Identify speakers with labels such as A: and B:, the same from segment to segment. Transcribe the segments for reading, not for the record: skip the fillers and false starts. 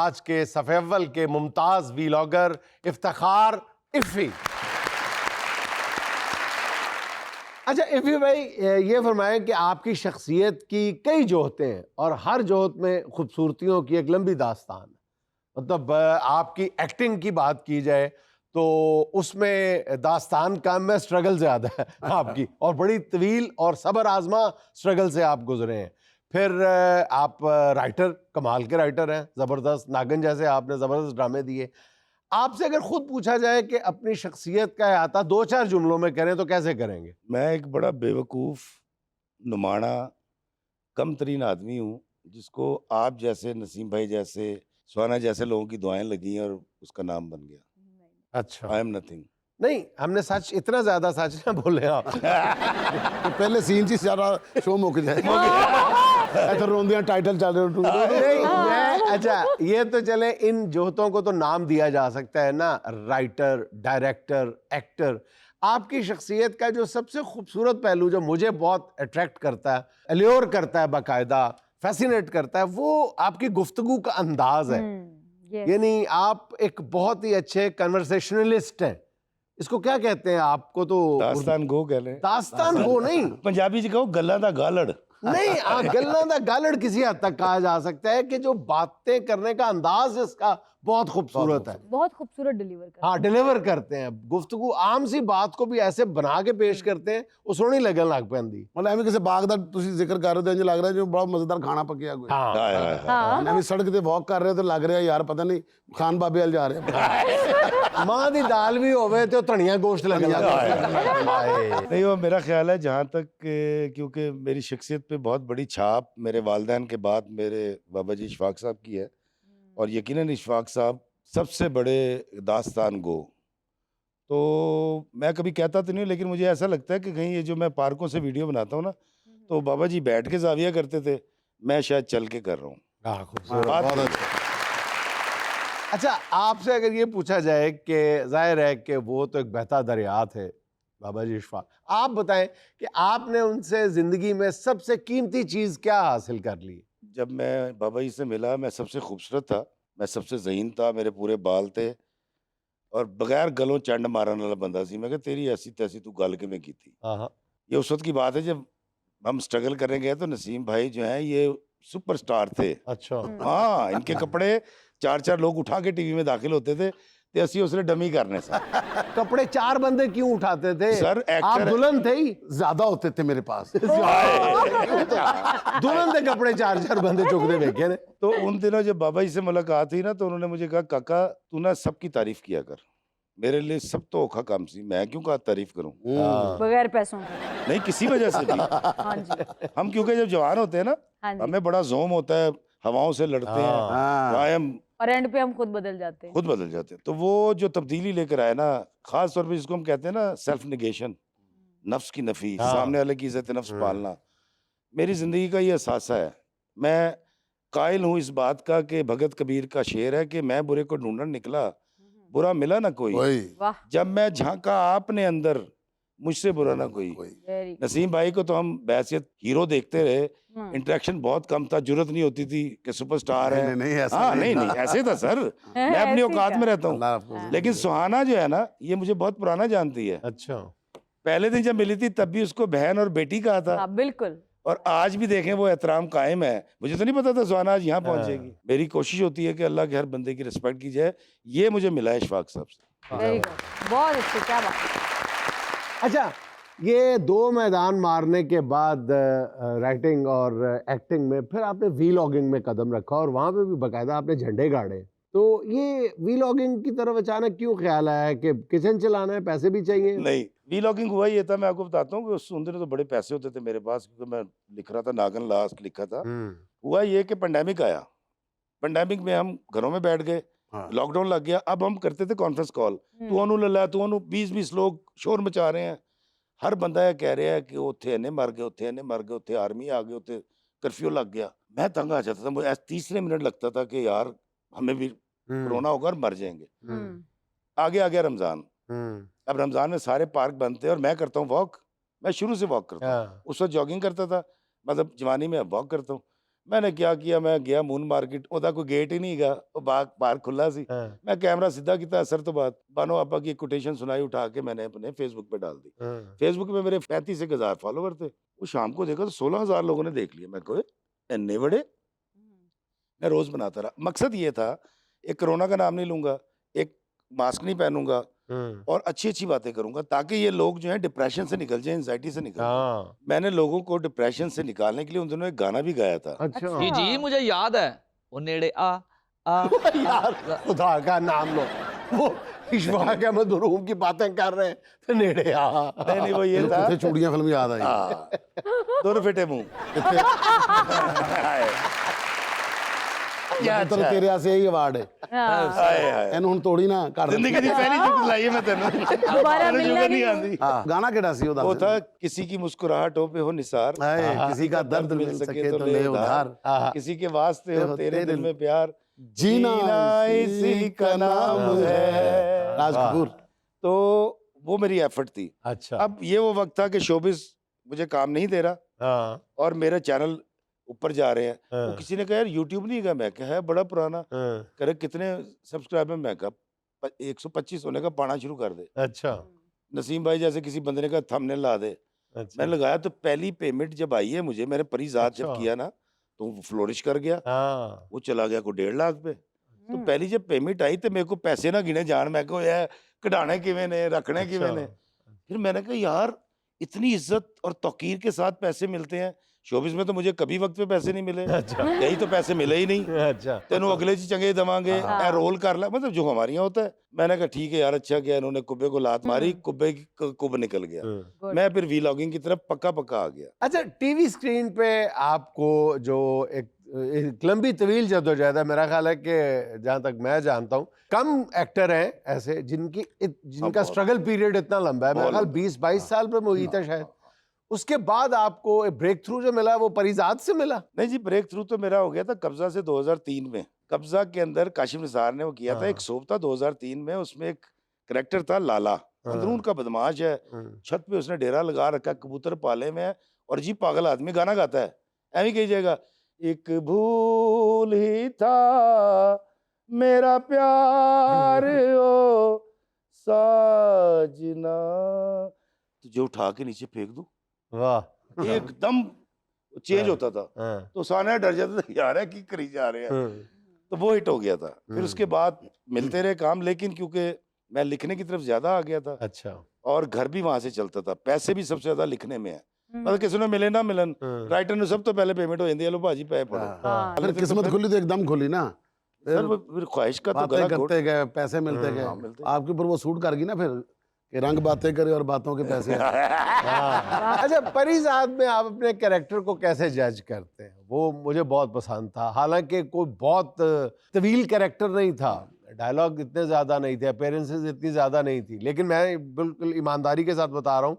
A: आज के सफ़े अव्वल के मुमताज़ वीलॉगर इफ्तिखार इफ़ी। अच्छा इफ़ी भाई, ये फरमाएं कि आपकी शख्सियत की कई जोहतें हैं और हर जोहत में खूबसूरतियों की एक लंबी दास्तान है। मतलब आपकी एक्टिंग की बात की जाए तो उसमें दास्तान कम में स्ट्रगल ज़्यादा है आपकी, और बड़ी तवील और सब्र आजमा स्ट्रगल से आप गुजरे हैं। फिर आप राइटर, कमाल के राइटर हैं, ज़बरदस्त नागिन जैसे आपने ज़बरदस्त ड्रामे दिए। आपसे अगर खुद पूछा जाए कि अपनी शख्सियत का अहाता 2-4 जुमलों में करें तो कैसे करेंगे?
B: मैं एक बड़ा बेवकूफ़, नुमाणा, कम तरीन आदमी हूँ, जिसको आप जैसे, नसीम भाई जैसे, सुहाना जैसे लोगों की दुआएं लगी और उसका नाम बन गया।
A: अच्छा,
B: आई एम नथिंग।
A: नहीं हमने सच, इतना ज्यादा सच ना बोले आप।
C: तो पहले सीन ची सारा शो मुक जाए। इधर रोंदियां टाइटल चल रहे
A: नहीं मैं, अच्छा ये तो चले, इन जोहतों को तो नाम दिया जा सकता है ना, राइटर, डायरेक्टर, एक्टर। आपकी शख्सियत का जो सबसे खूबसूरत पहलू जो मुझे बहुत अट्रैक्ट करता है, एल्योर करता है, बाकायदा फैसिनेट करता है, वो आपकी गुफ्तगू का अंदाज है। यानी आप एक बहुत ही अच्छे कन्वर्सेशनलिस्ट हैं। इसको क्या कहते हैं? आपको तो
B: दास्तान गो कह लें।
A: दास्तान गो नहीं,
B: पंजाबी च कहो गल्ला दा गालड़।
A: नहीं गल्ला दा गालड़ किसी हद तक कहा जा सकता है कि जो बातें करने का अंदाज इसका बहुत खूबसूरत है,
D: बहुत खूबसूरत डिलीवर करते
A: हाँ डिलीवर करते हैं। गुफ्तगू आम सी बात को भी ऐसे बना के पेश करते हैं, वो सोहनी लगन लग पैंदी।
C: मतलब एवं किसी बाग दा तुसी जिक्र कर रहे हो, इंज लग रहा है जो बड़ा मजेदार खाना पकिया कोई।
A: हाँ
B: हाय हाय हाय।
C: एवं सड़क ते वॉक कर रहे हो तो लग रहा है यार पता नहीं खान बाबे वाल जा रहे हैं।
A: मां दी दाल भी होवे तो धनिया गोश्त लगन लग हाय।
B: नहीं, वो मेरा ख्याल है जहाँ तक क्योंकि मेरी शख्सियत पे बहुत बड़ी छाप मेरे वालिदैन के बाद मेरे बाबा जी इशफाक साहब की है, और यकीनन इशफाक साहब सबसे बड़े दास्तान गो। तो मैं कभी कहता तो नहीं, लेकिन मुझे ऐसा लगता है कि कहीं ये जो मैं पार्कों से वीडियो बनाता हूँ ना, तो बाबा जी बैठ के जाविया करते थे, मैं शायद चल के कर रहा हूँ।
A: हाँ, खूबसूरत।
C: बहुत अच्छा।
A: अच्छा आपसे अगर ये पूछा जाए कि जाहिर है कि वो तो एक बहता दरिया थे बाबा जी इशफाक, आप बताएं कि आपने उनसे जिंदगी में सबसे कीमती चीज क्या हासिल कर ली?
B: जब मैं बाबा जी से मिला, मैं सबसे खूबसूरत था, मैं सबसे ज़हीन था, मेरे पूरे बाल थे, और बगैर गलों चंड मारन वाला बंदा सी। मैं कहा तेरी ऐसी तैसी तू गल किवें कीती।
A: हाँ
B: ये उस वक्त की बात है जब हम स्ट्रगल करने गए, तो नसीम भाई जो हैं ये सुपरस्टार थे।
A: अच्छा।
B: हाँ, इनके कपड़े 4-4 लोग उठा के टीवी में दाखिल होते थे, ते असी उसने डमी करने से।
A: कपड़े 4 बंदे क्यों उठाते थे?
B: सर, एक्टर
A: आप
B: है।
A: दुल्हन थे ही,
C: ज्यादा होते थे मेरे पास।
A: दुल्हन के कपड़े 4-4 बंदे चुकते देखे ने।
B: तो उन दिनों जब बाबा जी से मुलाकात हुई ना, तो उन्होंने मुझे कहा काका तू ना सबकी तारीफ किया कर, मेरे लिए सब तो औखा काम सी, मैं क्यों कहा तारीफ करूं।
D: बगैर पैसों के।
B: नहीं, किसी वजह से भी।
D: हाँ जी,
B: हम क्योंकि जब जवान होते हैं ना,
D: हाँ जी।
B: हमें बड़ा जोम होता है, हवाओं से लड़ते हैं, वहाँ हम
D: और एंड पे हम खुद बदल जाते हैं।
B: खुद बदल जाते हैं। तो वो जो तब्दीली लेकर आए ना, खास तौर पे जिसको हम कहते हैं ना सेल्फ निगेशन, नफ्स की नफी, सामने वाले की इज्जत नफ्स पालना, मेरी जिंदगी का ये एहसासा है। मैं कायल हूँ इस बात का कि भगत कबीर का शेर है कि मैं बुरे को ढूंढने निकला, बुरा मिला ना कोई,
C: वही
D: वाह,
B: जब मैं झांका आपने अंदर, मुझसे बुरा ना कोई।
D: वेरी
B: नसीम भाई को तो हम बहैसियत हीरो देखते रहे, इंटरेक्शन बहुत कम था, जरूरत नहीं होती थी कि सुपरस्टार है।
C: नहीं, ऐसा
B: हाँ,
C: नहीं
B: नहीं
C: था।
B: ऐसे था सर, मैं अपनी
D: ऐसे ही
B: औकात
D: था।
B: में रहता
C: अल्लाह
B: हूँ।
C: आपको
B: लेकिन सुहाना जो है ना, ये मुझे बहुत पुराना जानती है।
A: अच्छा।
B: पहले दिन जब मिली थी तब भी उसको बहन और बेटी कहा था,
D: हाँ बिल्कुल।
B: और आज भी देखें वो एहतराम कायम है। मुझे तो नहीं पता था सुहाना आज यहाँ पहुंचेगी। मेरी कोशिश होती है कि अल्लाह के हर बंदे की रिस्पेक्ट की जाए, ये मुझे मिला है इशफाक साहब से।
D: वेरी गुड, बहुत अच्छी, क्या बात है।
A: अच्छा, ये 2 मैदान मारने के बाद राइटिंग और एक्टिंग में फिर आपने वीलॉगिंग में कदम रखा और वहाँ पे भी बाकायदा आपने झंडे गाड़े। तो ये वीलॉगिंग की तरफ अचानक क्यों ख्याल आया कि किचन चलाना है, पैसे भी चाहिए?
B: नहीं, वीलॉगिंग हुआ ये था, मैं आपको बताता हूँ कि उस दिनों तो बड़े पैसे होते थे मेरे पास, क्योंकि मैं लिख रहा था, नागन लास्ट लिखा था। हुआ ये कि पेंडेमिक आया, पेंडेमिक में हम घरों में बैठ गए, लॉकडाउन लग गया। अब हम करते थे कॉन्फ्रेंस कॉल, तू अनु लला तू अनु, 20-20 लोग शोर मचा रहे हैं, हर बंदा ये कह रहा है कि उत्थे इन्ने मर गए, उत्थे इन्ने मर गए, उत्थे आर्मी आ गई, उत्थे कर्फ्यू लग गया। मैं तंग आ जाता था, मुझे तीसरे मिनट लगता था कि यार हमें भी कोरोना होगा और मर जाएंगे। आगे आ गया रमजान, अब रमजान में सारे पार्क बंद थे और मैं करता हूँ वॉक, मैं शुरू से वॉक करता हूँ। उस वक्त जॉगिंग करता था, मतलब जवानी में अब वॉक करता हूँ। मैंने क्या किया, मैं गया मून मार्केट, ਉਹਦਾ ਕੋਈ ਗੇਟ ਹੀ ਨਹੀਂ ਹੈਗਾ, ਉਹ ਬਾਹਰ ਖੁੱਲਾ ਸੀ। मैं कैमरा सीधा किया, असर तो बात बानो आपा की कोटेशन सुनाई, उठा के मैंने अपने फेसबुक पे डाल दी। फेसबुक पे मेरे 35,000 फॉलोवर थे। वो शाम को देखा तो 16,000 लोगों ने देख लिया। मैं कहे इतने बड़े। मैं रोज बनाता रहा। मकसद ये था, एक कोरोना का नाम नहीं लूंगा, एक मास्क नहीं पहनूंगा और अच्छी अच्छी बातें करूंगा, ताकि ये लोग जो है डिप्रेशन से निकल जाए, एंजाइटी से निकल जाए। मैंने लोगों को डिप्रेशन से निकालने के लिए उन दिनों एक गाना भी गाया था।
A: अच्छा
D: जी,
E: जी मुझे याद है, वो नेड़े आ
A: यार खुदा का नाम लो, वो इशफाक अहमद रूम की बातें कर रहे हैं तो नेड़े
B: नहीं वो ये था,
C: कितने चूड़ियां फिल्म याद आई।
B: हाँ, दोनों फिटे मुंह।
C: तो तेरे आसे यही अवार्ड है,
D: हाँ,
B: हाय हाय,
C: ਇਹਨੂੰ ਹੁਣ ਤੋੜੀ ਨਾ ਕਰ ਦੇ।
B: जिंदगी की पहली चुप लाई है मैं तेनू।
D: दोबारा
B: तेनू
D: मिलना
B: जुगत नहीं
D: नहीं।
B: आंदी।
C: हाँ, गाना केड़ा सी
B: वो था, किसी की मुस्कुराहटों पे हो निसार,
C: हाय, किसी का दर्द मिल सके तो ले उधार,
B: किसी के वास्ते हो तेरे दिल में प्यार,
C: जीना
B: इसी का नाम है।
C: राज कपूर।
B: तो वो मेरी एफर्ट थी।
A: अच्छा
B: अब ये वो वक्त था कि शोबिस मुझे काम नहीं दे रहा और मेरे चैनल ऊपर जा रहे हैं। वो किसी ने कहा यार यूट्यूब नहीं है, मैं कहा है बड़ा पुराना, कह रहे कितने सब्सक्राइबर, मैं कहा 125 होने का पाना शुरू कर दे।
A: अच्छा
B: नसीम भाई जैसे किसी बंदे ने कहा थंबनेल ला दे,
A: अच्छा
B: मैंने लगाया तो पहली पेमेंट जब आई है मुझे, मैंने परिजात जब
A: अच्छा।
B: किया ना तो वो फ्लोरिश कर गया,
A: हाँ
B: वो चला गया को 1.5 लाख पे। तो पहली जब पेमेंट आई तो मेरे को पैसे ना गिने जान, मैं को यार कढ़ाने किवें ने, रखने किवें ने। फिर मैंने कहा यार इतनी इज्जत और तौकीर के साथ पैसे मिलते हैं, शोबिस में तो मुझे कभी वक्त पे पैसे नहीं मिले,
A: अच्छा
B: यही तो पैसे मिले ही नहीं।
A: अच्छा
B: तेनों अगले ची चंगे दवांगे,
D: हाँ।
B: ए रोल कर ला, मतलब जो हमारे यहाँ होता है। मैंने कहा ठीक है यार, अच्छा किया इन्होंने कुब्बे को लात मारी, कुब्बे की कुब निकल गया।
D: Good.
B: मैं फिर वीलॉगिंग की तरफ पक्का पक्का आ गया।
A: अच्छा टीवी स्क्रीन पे आपको जो एक लंबी तवील जद्दोजहद है, मेरा ख्याल है कि जहाँ तक मैं जानता हूँ कम एक्टर हैं ऐसे जिनका
B: बहुत।
A: स्ट्रगल पीरियड इतना लंबा है। मेरा
B: बहुत
A: ख्याल 20-22 साल पे मुहीत है शायद। उसके बाद आपको ब्रेक थ्रू जो मिला वो परिजात से मिला?
B: नहीं जी, ब्रेक थ्रू तो मेरा हो गया था कब्जा से 2003 में। कब्जा के अंदर काशिम निसार ने वो किया था, एक सोप था 2003 में, उसमें एक करेक्टर था लाला, अंदरून का बदमाश है, छत पे उसने डेरा लगा रखा, कबूतर पाले में है और जी पागल आदमी गाना गाता है, ऐवी कही जाएगा, एक भूल ही था मेरा प्यार ओ साजना, तुझे उठा के नीचे फेंक दूं,
A: वाह
B: एकदम चेंज
A: हाँ।
B: होता था।
A: हाँ,
B: तो साना डर जाता था यार है की करी जा रहे हैं। तो वो हिट हो गया था। फिर उसके बाद मिलते रहे काम, लेकिन क्योंकि मैं लिखने की तरफ ज्यादा आ गया था
A: अच्छा
B: और घर भी वहां से चलता था, पैसे भी सबसे ज्यादा लिखने में है। मतलब किसी ने मिले ना मिलन, राइटर ने सब तो पहले पेमेंट हो जाती है, लो भाजी पैसे पड़ो।
D: हाँ।
C: फिर किस्मत खुली तो एकदम खुली ना,
B: सर वो फिर ख्वाहिश का तो
C: बातें
B: गला घोट।
C: करते गए, पैसे मिलते
B: हाँ,
C: गए।
B: मिलते।
C: आपके ऊपर वो सूट कर गई ना फिर, कि रंग बातें करे और बातों के पैसे।
A: हाँ। अच्छा परिजात में आप अपने कैरेक्टर को कैसे जज करते हैं? वो मुझे बहुत पसंद था, हालांकि कोई बहुत तवील कैरेक्टर नहीं था, डायलॉग इतने ज़्यादा नहीं थे, अपीयरेंसेस इतनी ज़्यादा नहीं थी, लेकिन मैं बिल्कुल ईमानदारी के साथ बता रहा हूँ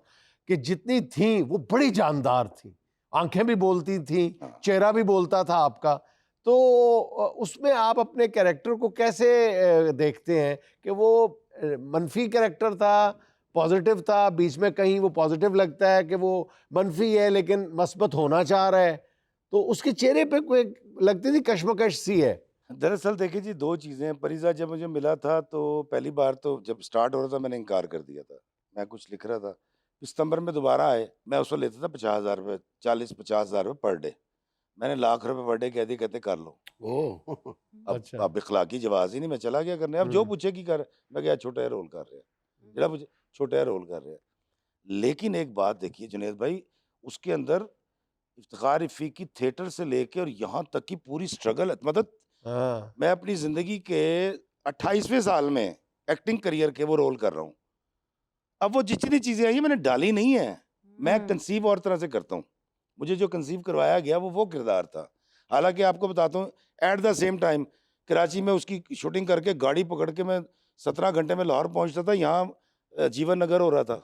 A: कि जितनी थी वो बड़ी जानदार थी, आंखें भी बोलती थी, चेहरा भी बोलता था आपका। तो उसमें आप अपने कैरेक्टर को कैसे देखते हैं कि वो मनफी कैरेक्टर था, पॉजिटिव था, बीच में कहीं वो पॉजिटिव लगता है कि वो मनफी है लेकिन मस्बत होना चाह रहा है, तो उसके चेहरे पे कोई लगती थी कश्मकश सी है?
B: दरअसल देखिए जी, दो चीजें हैं। परिजा जब मुझे मिला था तो पहली बार तो जब स्टार्ट हो रहा था मैंने इनकार कर दिया था, मैं कुछ लिख रहा था। सितंबर में दोबारा आए, मैं उसको लेता था 50,000 रुपये, 40-50,000 रुपये पर डे। मैंने लाख रुपए पर डे कह दी, कहते कर लो।
C: ओह,
A: अच्छा।
B: अब इखलाकी जवाब ही नहीं, मैं चला गया करने। अब जो पूछे की कर, मैं क्या छोटा रोल कर रहे हैं, जरा पूछे छोटा रोल कर रहे हैं। लेकिन एक बात देखिए जुनैद भाई, उसके अंदर इफ्तिखार इफ़ी की थिएटर से लेके और यहाँ तक की पूरी स्ट्रगल, मतलब
A: हाँ
B: मैं अपनी जिंदगी के 28वें साल में एक्टिंग करियर के वो रोल कर रहा हूँ। अब वो जितनी चीजें आई हैं मैंने डाली नहीं है, मैं कंसीव और तरह से करता हूँ। मुझे जो कंसीव करवाया गया वो किरदार था। हालांकि आपको बताता हूँ, at the same time Karachi में उसकी शूटिंग करके गाड़ी पकड़ के मैं 17 घंटे में लाहौर पहुंचता था, यहाँ जीवन नगर हो रहा था।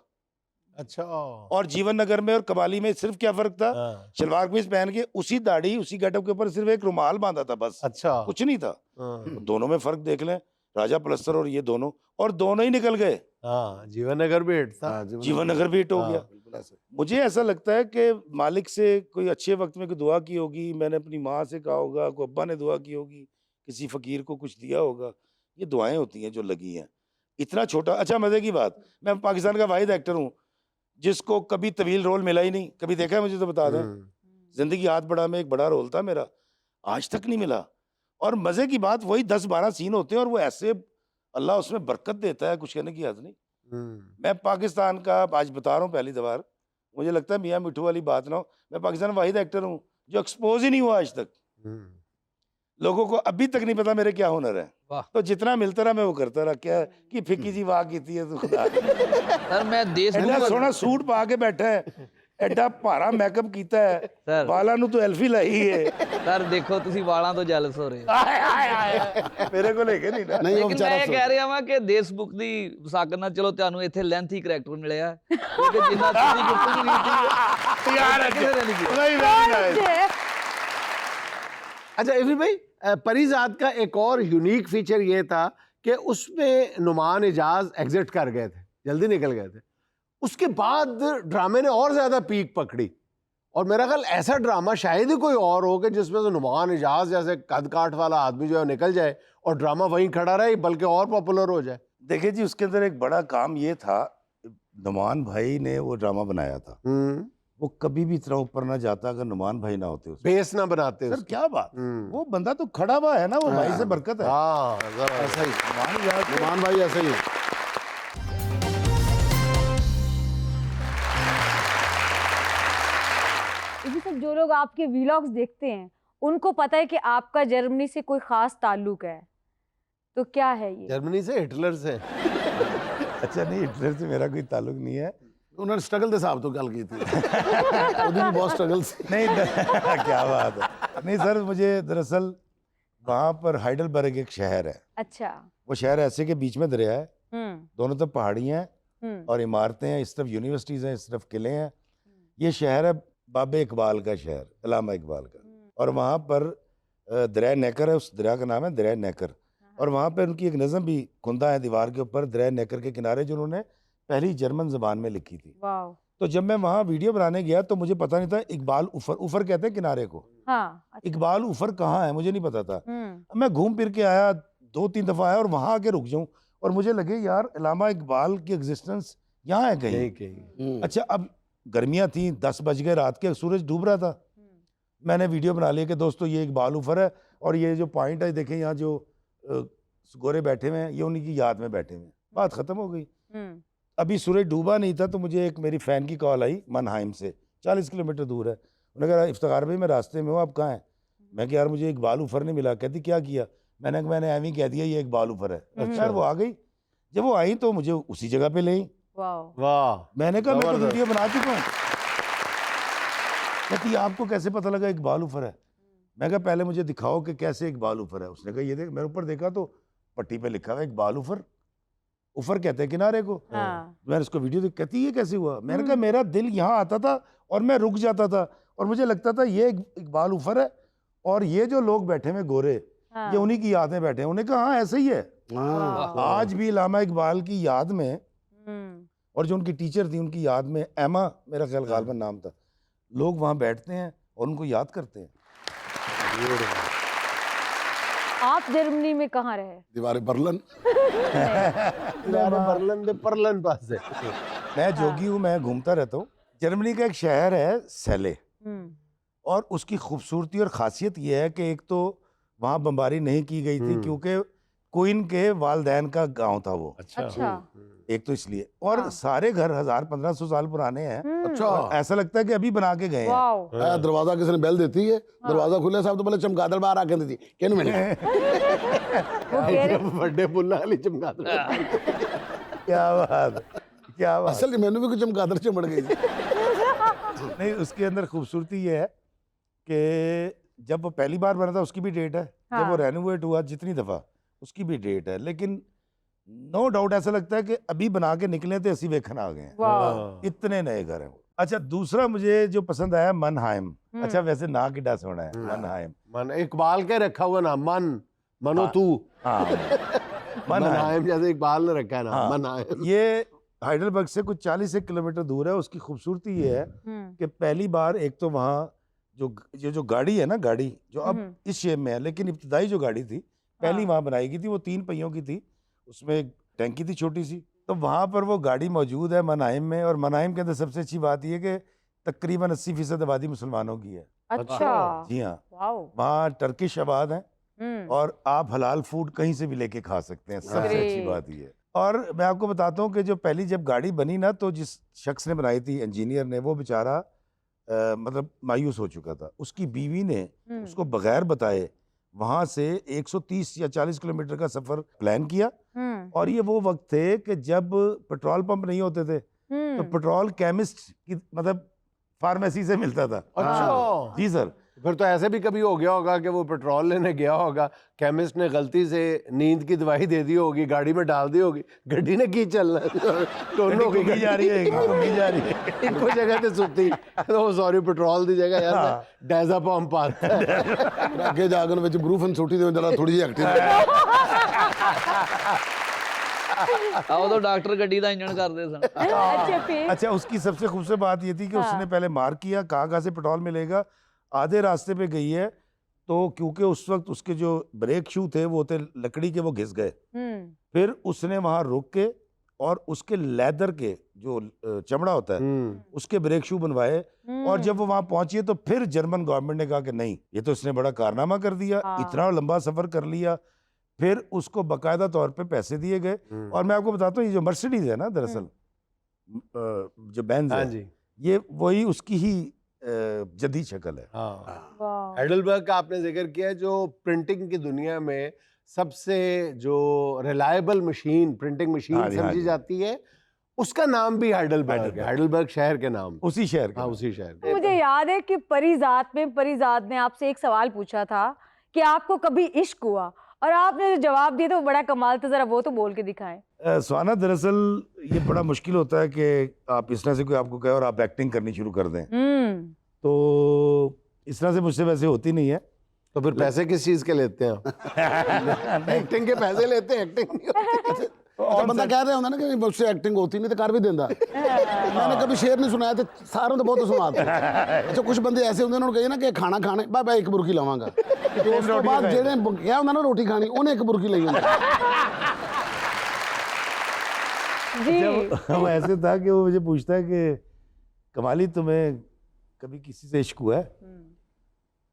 A: अच्छा।
B: और जीवन नगर में और कबाली में सिर्फ क्या फर्क था,
A: हाँ,
B: शलवार कमीज पहन के उसी दाढ़ी उसी गेटअप के ऊपर सिर्फ एक रुमाल बांधा था, बस
A: अच्छा।
B: कुछ नहीं था।
A: हाँ,
B: दोनों में फर्क देख लें, राजा पलस्तर और ये दोनों, और दोनों ही निकल गए।
A: हाँ जीवन नगर भी हिट था।
C: हाँ,
B: जीवन नगर भी हिट हो
C: हाँ,
B: गया।
C: बिल्कुल। बिल्कुल ऐसे।
B: मुझे ऐसा लगता है कि मालिक से कोई अच्छे वक्त में कोई दुआ की होगी, मैंने अपनी माँ से कहा होगा, कोई अब्बा ने दुआ की होगी, किसी फ़कीर को कुछ दिया होगा। ये दुआएं होती हैं जो लगी हैं। इतना छोटा, अच्छा मज़े की बात, मैं पाकिस्तान का वाहिद एक्टर हूँ जिसको कभी तवील रोल मिला ही नहीं। कभी देखा है मुझे तो बता दें। ज़िंदगी हाथ बड़ा में एक बड़ा रोल था मेरा, आज तक नहीं मिला। और मज़े की बात, वही 10-12 सीन होते हैं और वो ऐसे अल्लाह उसमें बरकत देता है, कुछ कहने की हद नहीं। मैं पाकिस्तान का, आज बता रहा हूँ पहली दफार, मुझे लगता है मियाँ मिठू वाली बात ना हो, मैं पाकिस्तान वाहिद एक्टर हूँ जो एक्सपोज ही नहीं हुआ आज तक। लोगों को अभी तक नहीं पता मेरे क्या हुनर है।
E: वाह।
B: तो जितना मिलता रहा मैं वो करता रहा। क्या कि फिक्की जी वाह की है तो खुदा
E: सर मैं देश
B: एडा सोहना सूट पा के बैठा है, एडा भारा मेकअप कीता है,
E: सर।
B: वाला नू तो एल्फी लाई है।
E: सर देखो ਤੁਸੀਂ ਵਾਲਾਂ ਤੋਂ ਜੈਲਸ ਹੋ ਰਹੇ ਹੋ।
B: मेरे को लेके नहीं ना।
C: नहीं वो
E: ਲੇਕਿਨ
C: बेचारा
E: ਮੈਂ ਇਹ ਕਹਿ ਰਿਹਾ ਵਾਂ ਕਿ ਦੇਸ਼ਮੁਖ ਦੀ ਵਿਸਾਖਤ ਨਾਲ ਚਲੋ ਤੁਹਾਨੂੰ ਇੱਥੇ ਲੈਂਥੀ ਕਰੈਕਟਰ ਮਿਲਿਆ ਕਿਉਂਕਿ ਜਿੰਨਾ ਤੁਸੀਂ ਗੁਫ਼ਤਗੂ ਕੀਤੀ
B: यार
E: ਕਿਸੇ ਨੇ ਨਹੀਂ ਕੀਤੀ।
B: नहीं, very nice।
A: अच्छा इफी भाई, परिजात का एक और यूनिक फीचर ये था कि उसमें नुमान इजाज एग्जिट कर गए थे, जल्दी निकल गए थे। उसके बाद ड्रामे ने और ज्यादा पीक पकड़ी और मेरा ख्याल ऐसा ड्रामा शायद ही कोई और हो कि जिसमें से नुमान इजाज जैसे कद काठ वाला आदमी जो है निकल जाए और ड्रामा वहीं खड़ा रहे बल्कि और पॉपुलर हो जाए।
B: देखिए जी, उसके अंदर एक बड़ा काम ये था, नुमान भाई ने वो ड्रामा बनाया था, वो कभी भी इतना ऊपर ना जाता अगर नुमान भाई ना होते उसमें।
A: बेस ना बनाते
B: सर
A: उसको।
B: क्या बात, वो बंदा तो खड़ा हुआ है ना, वो भाई से बरकत है।
A: हाँ
C: ऐसा ही
B: नुमान याद
C: नुमान भाई ऐसे ही।
D: इसी सब जो लोग आपके व्लॉग्स देखते हैं उनको पता है कि आपका जर्मनी से कोई खास ताल्लुक है, तो क्या है ये?
A: जर्मनी से, हिटलर से।
B: अच्छा नहीं, हिटलर से मेरा कोई ताल्लुक नहीं है।
C: उन्होंने स्ट्रगल के साहब तो गल की थी। वो दिन बहुत स्ट्रगल से।
B: नहीं क्या बात है। नहीं सर, मुझे दरअसल वहाँ पर हाइडलबर्ग एक शहर है,
D: अच्छा।
B: वो शहर ऐसे के बीच में दरिया है, दोनों तरफ पहाड़ियाँ हैं
D: हम्म।
B: और इमारतें हैं, इस तरफ यूनिवर्सिटीज़ हैं, इस तरफ किले हैं। ये शहर है बाबे इकबाल का शहर, अल्लामा इकबाल का। और वहाँ पर दरिया नेकर है, उस दरिया का नाम है दरिया नेकर। और वहाँ पर उनकी एक नज़म भी खुंदा है दीवार के ऊपर, दरिया नेकर के किनारे, जो उन्होंने पहली जर्मन ज़बान में लिखी थी।
D: वाह।
B: तो जब मैं वहाँ वीडियो बनाने गया तो मुझे पता नहीं था इकबाल उफर, उफर कहते हैं किनारे को,
D: हाँ, अच्छा।
B: इकबाल उफर कहाँ है मुझे नहीं पता था। मैं घूम फिर के आया, 2-3 दफ़ा आया और वहाँ आके रुक जाऊँ और मुझे लगे यार अल्लामा इकबाल की एग्जिस्टेंस यहाँ है कहीं। अच्छा, अब गर्मियाँ थी, 10 बज गए रात के, सूरज डूब रहा था। मैंने वीडियो बना लिया कि दोस्तों ये इकबाल उफर है और ये जो पॉइंट है देखें, यहाँ जो गोरे बैठे हुए हैं ये उन्हीं की याद में बैठे हुए हैं। बात ख़त्म हो गई। अभी सूरज डूबा नहीं था तो मुझे एक मेरी फ़ैन की कॉल आई मनहाइम से, 40 किलोमीटर दूर है। उन्होंने कहा इफ्तिखार भाई मैं रास्ते में हूँ, आप कहाँ हैं? मैं कहा यार मुझे इकबाल उफर नहीं मिला। कहती क्या किया? मैंने एवं कह दिया ये इकबाल उफर है। अच्छा, वो आ गई। जब वो आई तो मुझे उसी जगह पे ले आई।
A: वाह।
B: मैंने कहा मैं तो वीडियो बना चुका हूँ। कहती आपको कैसे पता लगा इकबाल उफर है? मैं कहा पहले मुझे दिखाओ कि कैसे इकबाल उफर है। उसने कहा ये देख, मेरे ऊपर देखा तो पट्टी पे लिखा हुआ इकबाल उफर, उफर कहते हैं किनारे को। मैंने उसको वीडियो देख, कहती ये कैसे हुआ? मैंने कहा मेरा दिल यहाँ आता था और मैं रुक जाता था और मुझे लगता था ये इकबाल उफर है और ये जो लोग बैठे हुए गोरे ये उन्हीं की याद में बैठे हैं। उन्हें कहा हाँ ऐसे ही है। आज भी अल्लामा इकबाल की याद में और जो उनकी टीचर थी उनकी याद में, एमा मेरा ख्याल गालिबन नाम था, लोग वहाँ बैठते हैं और उनको याद करते हैं।
D: आप जर्मनी में कहाँ रहे?
C: दीवारें बर्लन।
A: बर्लिन दे परलन पास से।
B: मैं जोगी हूँ, मैं घूमता रहता हूँ। जर्मनी का एक शहर है सेले और उसकी खूबसूरती और ख़ासियत ये है कि एक तो वहाँ बमबारी नहीं की गई थी क्योंकि क्वीन के वालदैन का गांव था वो।
D: अच्छा।
B: एक तो इसलिए, और सारे घर 1000-1500 साल पुराने हैं।
C: अच्छा,
B: ऐसा लगता है कि अभी बना के गए हैं।
C: दरवाजा किसी ने बेल देती है, दरवाजा खुले साहब तो पहले चमगादड़ बाहर आके देती कहने मैंने
A: बर्थडे बुल्ला वाली चमगादड़।
B: क्या बात, क्या बात।
C: असल मैंने भी कुछ चमगादड़ चिमड़ गई थी।
B: नहीं, उसके अंदर खूबसूरती ये है कि जब वो पहली बार बना था उसकी भी डेट है, जब वो रेनोवेट हुआ जितनी दफ़ा उसकी भी डेट है, लेकिन नो डाउट ऐसा लगता है कि अभी बना के निकले थे ऐसी वेखन आ गए हैं, इतने नए घर हैं। अच्छा, दूसरा मुझे जो पसंद आया मनहाइम। अच्छा, वैसे ना किड्डा सोना है मनहाइम।
A: मन इकबाल के रखा हुआ ना, मनो तू।
B: हाँ
A: मनहाइम जैसे इकबाल ने रखा है ना, मनहाइम।
B: ये हाइडलबर्ग से कुछ 40 किलोमीटर दूर है। उसकी खूबसूरती ये है कि पहली बार एक तो वहाँ जो गाड़ी है ना, गाड़ी जो अब इस शेप में है, लेकिन इब्तदाई जो गाड़ी थी पहली वहाँ बनाई गई थी, वो 3 पहियों की थी, उसमें एक टैंकी थी छोटी सी। तो वहाँ पर वो गाड़ी मौजूद है मनाइम में, और मनाइम के अंदर सबसे अच्छी बात ये कि तकरीबन 80% आबादी मुसलमानों की है।
D: अच्छा,
B: जी हाँ,
D: वाओ,
B: वहाँ टर्किश आबाद हैं और आप हलाल फूड कहीं से भी लेके खा सकते हैं, सबसे अच्छी
D: Great.
B: बात ये है। और मैं आपको बताता हूँ कि जो पहली जब गाड़ी बनी ना, तो जिस शख्स ने बनाई थी, इंजीनियर ने, वो बेचारा मतलब मायूस हो चुका था। उसकी बीवी ने उसको बगैर बताए वहाँ से 130 या 40 किलोमीटर का सफ़र प्लान किया। और ये वो वक्त थे कि जब पेट्रोल पंप नहीं होते थे, तो पेट्रोल केमिस्ट की मतलब फार्मेसी से मिलता था।
A: अच्छा,
B: जी सर।
A: फिर तो ऐसे भी कभी हो गया होगा कि वो पेट्रोल लेने गया होगा, केमिस्ट ने गलती से नींद की दवाई दे दी होगी, गाड़ी में डाल दी होगी, गड्डी ने की चलना दोनों की
B: जा रही है, जा रही है।
A: इनको जगह ते सुती तो सॉरी पेट्रोल दी जगह यार मैं डैजा पंप आता है
C: ਅੱਗੇ ਜਾਗਣ ਵਿੱਚ ਬਰੂਫਨ ਛੋਟੀ ਦੇ ਜਰਾ ਥੋੜੀ ਜਿਹੀ ਐਕਟਿਵ
E: ਆਹ ਉਦੋਂ ਡਾਕਟਰ ਗੱਡੀ ਦਾ ਇੰਜਣ ਕਰਦੇ ਸਨ।
D: अच्छा फिर
B: अच्छा, उसकी सबसे खूबसूरत बात ये थी कि उसने पहले मार्क किया कहाँ से पेट्रोल मिलेगा। आधे रास्ते पे गई है तो क्योंकि उस वक्त उसके जो ब्रेक शू थे वो थे लकड़ी के, वो घिस गए। फिर उसने वहां रुक के और उसके लेदर के जो चमड़ा होता है उसके ब्रेक शू बनवाए। और जब वो वहां पहुंची है तो फिर जर्मन गवर्नमेंट ने कहा कि नहीं, ये तो इसने बड़ा कारनामा कर दिया, इतना लंबा सफर कर लिया। फिर उसको बाकायदा तौर पे पैसे दिए गए। और मैं आपको बताता हूँ, ये जो मर्सिडीज है ना, दरअसल जो बेंज है, ये वही उसकी ही जदी शक्ल है।
A: हाँ, हाइडलबर्ग का आपने जिक्र किया, जो प्रिंटिंग की दुनिया में सबसे जो रिलायबल मशीन, प्रिंटिंग मशीन समझी जाती है, उसका नाम भी हाइडलबर्ग है, हाइडलबर्ग शहर के नाम,
B: उसी शहर का।
A: हाँ, उसी शहर के।
D: मुझे याद है कि परिजात ने आपसे एक सवाल पूछा था कि आपको कभी इश्क हुआ, और आपने जो जवाब दिया था वो बड़ा कमाल था, जरा वो तो बोल के दिखाएं।
B: सुहाना, दरअसल ये बड़ा मुश्किल होता है कि आप इस तरह से कोई आपको कहे और आप एक्टिंग करनी शुरू कर दें, तो इस तरह से मुझसे वैसे होती नहीं है।
A: तो फिर पैसे किस चीज के लेते हैं? एक्टिंग के पैसे लेते हैं, एक्टिंग नहीं होती।
C: और बंदा कह रहे होता ना कि मुझसे एक्टिंग होती नहीं तो कर भी देता। मैंने कभी शेर नहीं सुनाया तो सारों तो बहुत सुनाते। अच्छा, कुछ बंदे ऐसे होंगे, उन्होंने कही ना कि खाना खाने मैं एक बुरकी लावांगा, तो उसके बाद जेड़े क्या होंगे ना रोटी खानी, उन्हें एक बुरकी ली होंगी।
B: वो ऐसे था कि वो मुझे पूछता है कि कमाली, तुम्हें कभी किसी से इश्क हुआ है?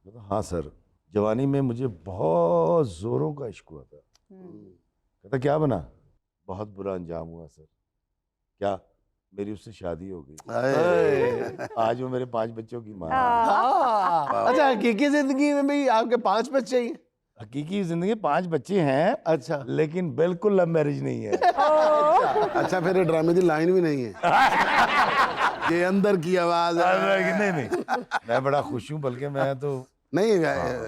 B: तो हाँ सर, जवानी में मुझे बहुत जोरों का इश्क हुआ था। कहता क्या बना? बहुत बुरा अंजाम हुआ सर। क्या? मेरी उससे शादी हो गई। आज वो मेरे 5 बच्चों की माँ है।
A: अच्छा, हकीकी जिंदगी में भी आपके 5 बच्चे ही?
B: हकीकी जिंदगी 5 बच्चे हैं।
A: अच्छा,
B: लेकिन बिल्कुल लव मैरिज नहीं है।
C: अच्छा, फिर ड्रामे की लाइन भी नहीं है, ये अंदर की आवाज है।
B: नहीं, मैं बड़ा खुश हूँ, बल्कि मैं तो
C: नहीं,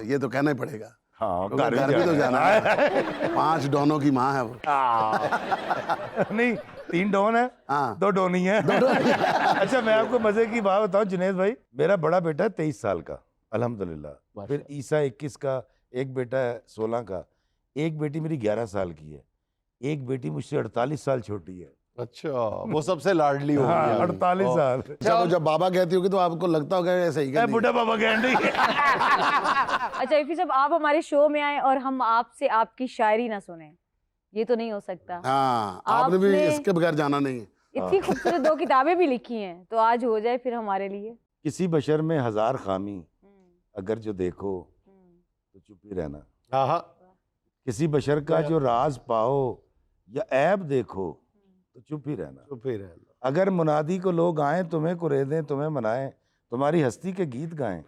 C: ये तो कहना ही पड़ेगा।
B: हाँ,
C: घर भी तो जाना है। 5 डॉनों की माँ है वो।
B: नहीं, 3 डॉन है, 2 डॉनी है। अच्छा, मैं आपको मजे की बात बताऊं जुनैद भाई, मेरा बड़ा बेटा है 23 साल का, अल्हम्दुलिल्लाह। फिर ईसा 21 का, एक बेटा है 16 का, एक बेटी मेरी 11 साल की है, एक बेटी मुझसे 48 साल छोटी है।
A: अच्छा, वो सबसे लाडली हो गई।
B: 48 साल।
C: जब बाबा कहती होगी तो आपको लगता होगा ऐसा ही कहती है।
B: बुढ़ा बाबा कहती है।
D: अच्छा इफ़ी साहब, आप हमारे शो में आए और हम आपसे आपकी शायरी ना सुने, ये तो नहीं हो सकता।
C: हाँ, आपने भी इसके बगैर जाना नहीं है।
D: इतनी खूबसूरत 2 किताबें भी लिखी हैं, तो आज हो जाए फिर हमारे लिए।
B: किसी बशर में 1000 खामी अगर जो देखो तो चुप ही रहना। किसी बशर का जो राज पाओ या ऐब देखो तो चुप ही रहना।
A: चुप ही रहना।
B: अगर मुनादी को लोग आए, तुम्हें कुरेदें, तुम्हें मनाएं, तुम्हारी हस्ती के गीत गाएं,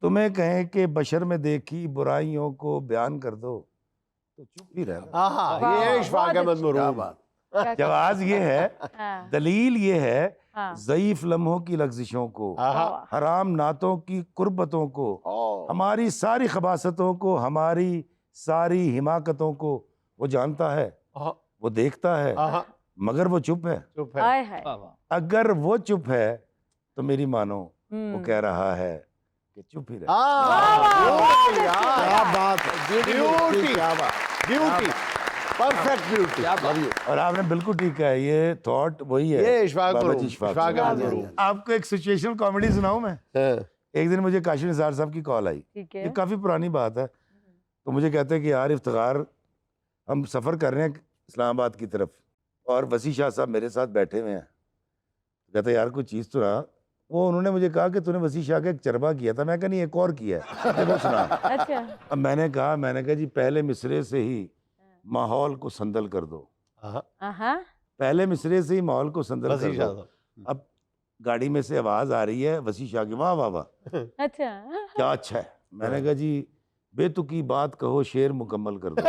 B: तुम्हें कहें कि बशर में देखी बुराइयों को बयान कर दो तो चुप ही रहना।
A: ये इशफाक अहमद मरूम।
B: जवाब ये है, दलील ये है, ज़ईफ लम्हों की लग़ज़िशों को, हराम नातों की कुर्बतों को, हमारी सारी खबासतों को, हमारी सारी हिमाकतों को वो जानता है, वो देखता है, मगर वो चुप है।
A: चुप है।
B: अगर वो चुप है तो मेरी मानो वो कह रहा है कि चुप ही रहे।
C: क्या बात है,
A: ब्यूटी,
C: क्या बात।
A: ब्यूटी। Perfect beauty.
B: और आपने बिल्कुल ठीक कहा, ये थॉट वही है।
A: ये इशफाक
B: बाबा
A: करूं,
B: जी, इशफाक
A: इशफाक
B: करूं।
A: अहमद करूं।
B: आपको एक सिचुएशनल कॉमेडी सुनाऊं मैं।
A: हाँ,
B: एक दिन मुझे काशिफ निसार साहब की कॉल आई,
D: ठीक
B: ये
D: है।
B: काफ़ी पुरानी बात है। तो मुझे कहते हैं कि यार इफ्तिखार, हम सफ़र कर रहे हैं इस्लामाबाद की तरफ और वसी शाह साहब मेरे साथ बैठे हुए हैं। कहते यार कोई चीज़ तो रहा। वो उन्होंने मुझे कहा कि तूने वसी शाह का एक चरबा किया था। मैं कहा नहीं, एक और किया है, देखो सुना।
D: अच्छा।
B: अब मैंने कहा जी पहले मिसरे से ही माहौल को संदल कर दो,
D: हाँ।
B: पहले मिसरे से ही माहौल को संदल
A: वसी
B: कर
A: शाह
B: दो।
A: साहब।
B: अब गाड़ी में से आवाज़ आ रही है वसी शाह की, वाह वाह वाह
D: अच्छा।
B: क्या अच्छा है। मैंने कहा जी बेतुकी बात कहो, शेर मुकम्मल कर दो।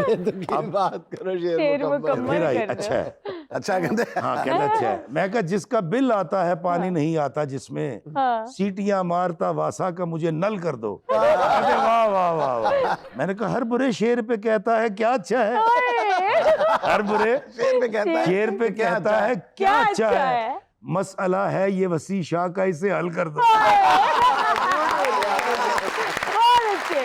A: ये तो की बात करो,
D: शेर
A: शेर
D: मुकम्मल
A: मुकम्मल।
B: फिर आई,
D: कर दो।
B: अच्छा है।
C: अच्छा कहते हैं।
B: हाँ कहना अच्छा है। मैं कहा जिसका बिल आता है पानी नहीं आता जिसमें,
D: हाँ।
B: सीटियां मारता वासा का मुझे नल कर दो। कहते वाह वाह वाह वाह। मैंने कहा हर बुरे शेर पे कहता है क्या अच्छा है, हर बुरे
C: शेर पे कहता है
B: शेर पे कहता है क्या अच्छा है। मसला है ये वसी शाह का, इसे हल कर दो।
D: बहुत अच्छे।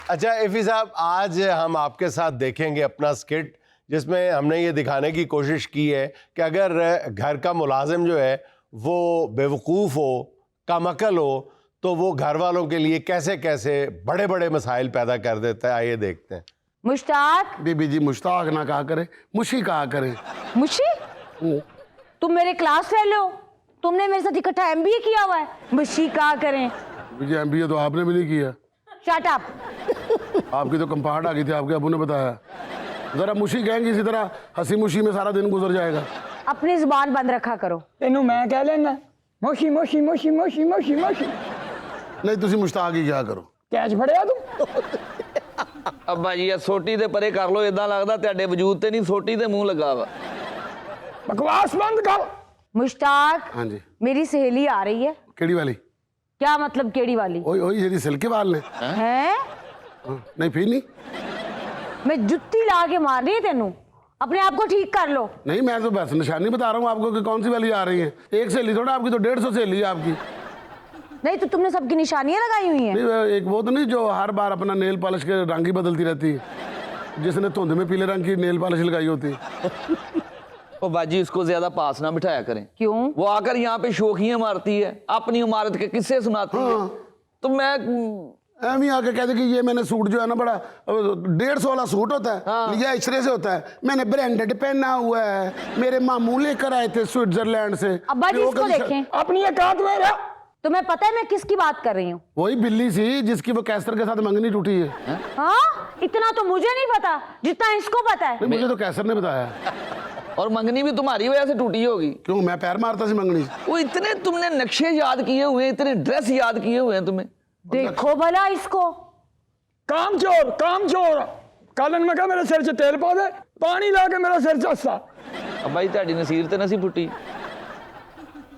A: अच्छा इफ़ी साहब, आज हम आपके साथ देखेंगे अपना स्किट जिसमें हमने ये दिखाने की कोशिश की है कि अगर घर का मुलाजिम जो है वो बेवकूफ़ हो, कमअकल हो, तो वो घर वालों के लिए कैसे कैसे बड़े बड़े मसाइल पैदा कर देता है। आइए देखते हैं।
D: मुश्ताक।
C: बीबी जी मुश्ताक ना कहा करे, मुशी कहा करे।
D: मुशी, तुम मेरे क्लास फेलो हो, तुमने मेरे साथ इकट्ठा एमबीए किया हुआ है, मुशी कहा करें।
C: बीबी जी एमबीए तो आपने भी नहीं किया,
D: शट अप।
C: आपकी तो कंपार्ट आ गई थी, आपके अबू ने बताया। जरा मुशी कहेंगे इसी तरह हंसी मुशी में सारा दिन गुजर जाएगा।
D: अपनी जुबान बंद रखा करो।
F: तेनू मैं कह लेना मोशी मोशी मोशी मोशी मोशी मोशी।
C: नहीं तुसी मुश्ताक ही क्या करो।
F: कैच फड़िया तू।
E: ਅੱਬਾ ਜੀ ਇਹ ਸੋਟੀ ਦੇ ਪਰੇ ਕਰ ਲੋ, ਇਦਾਂ ਲੱਗਦਾ ਤੁਹਾਡੇ ਵਜੂਦ ਤੇ ਨਹੀਂ ਸੋਟੀ ਦੇ ਮੂੰਹ ਲੱਗਾ ਵਾ।
F: बकवास बंद कर।
D: मुश्ताक,
C: हाँ जी।
D: मेरी सहेली आ रही है।
C: केड़ी वाली?
D: क्या मतलब केड़ी वाली?
C: ओए ओए जेडी सिल्के वाल ने।
D: हैं?
C: हाँ, नहीं फिर नहीं।
D: मैं जुत्ती ला के मार रही है तेनू, अपने आप को ठीक कर लो।
C: नहीं मैं तो बस निशानी बता रहा हूँ आपको कि कौन सी वाली आ रही है। एक सहेली थोड़ा आपकी, तो 150 सहेली है आपकी।
D: नहीं तो तुमने सबकी निशानियां लगाई हुई हैं।
C: नहीं एक वो तो नहीं जो हर बार अपना नेल पॉलिश के रंग ही बदलती रहती है, जिसने धुंध में पीले रंग की नेल पॉलिश लगाई होती है।
E: ओ बाजी इसको ज्यादा पास ना बिठाया करें।
D: क्यों?
E: वो आकर यहाँ पे शोखियां मारती है, अपनी इमारत के किस्से सुनाती है। तो मैं
C: एम ही आके कहते कि ये मैंने सूट जो है ना बड़ा 150 वाला सूट होता है, लिया इशरे से होता है, मैंने ब्रांडेड पहना हुआ है, मेरे मामू लेकर आए थे स्विट्जरलैंड से।
D: अब्बा जी
C: फिर वो
D: इसको
C: कभी
D: देखें।
F: अपनी औकात में रह।
D: तुम्हें पता है मैं किसकी बात कर रही हूँ?
C: वही बिल्ली सी जिसकी वो कैसर के साथ मंगनी टूटी है।
D: हाँ, इतना तो मुझे नहीं पता जितना इसको पता है।
C: नहीं मुझे तो कैसर ने बताया।
E: और मंगनी भी तुम्हारी वजह से टूटी होगी।
C: क्यों मैं पैर मारता सी मंगनी से।
E: वो इतने तुमने नक्शे याद किए हुए हैं, इतने ड्रेस याद किए हुए हैं तुम्हें।
D: देखो भला इसको।
F: काम चोर काम चोर। कालन में कहा मेरे सिर च तेल पा दे, पानी ला के मेरा सिर चस्सा।
E: अब भाई ਤੁਹਾਡੀ ਨਸੀਰ ਤੇ ਨਸੀ ਫੁੱਟੀ।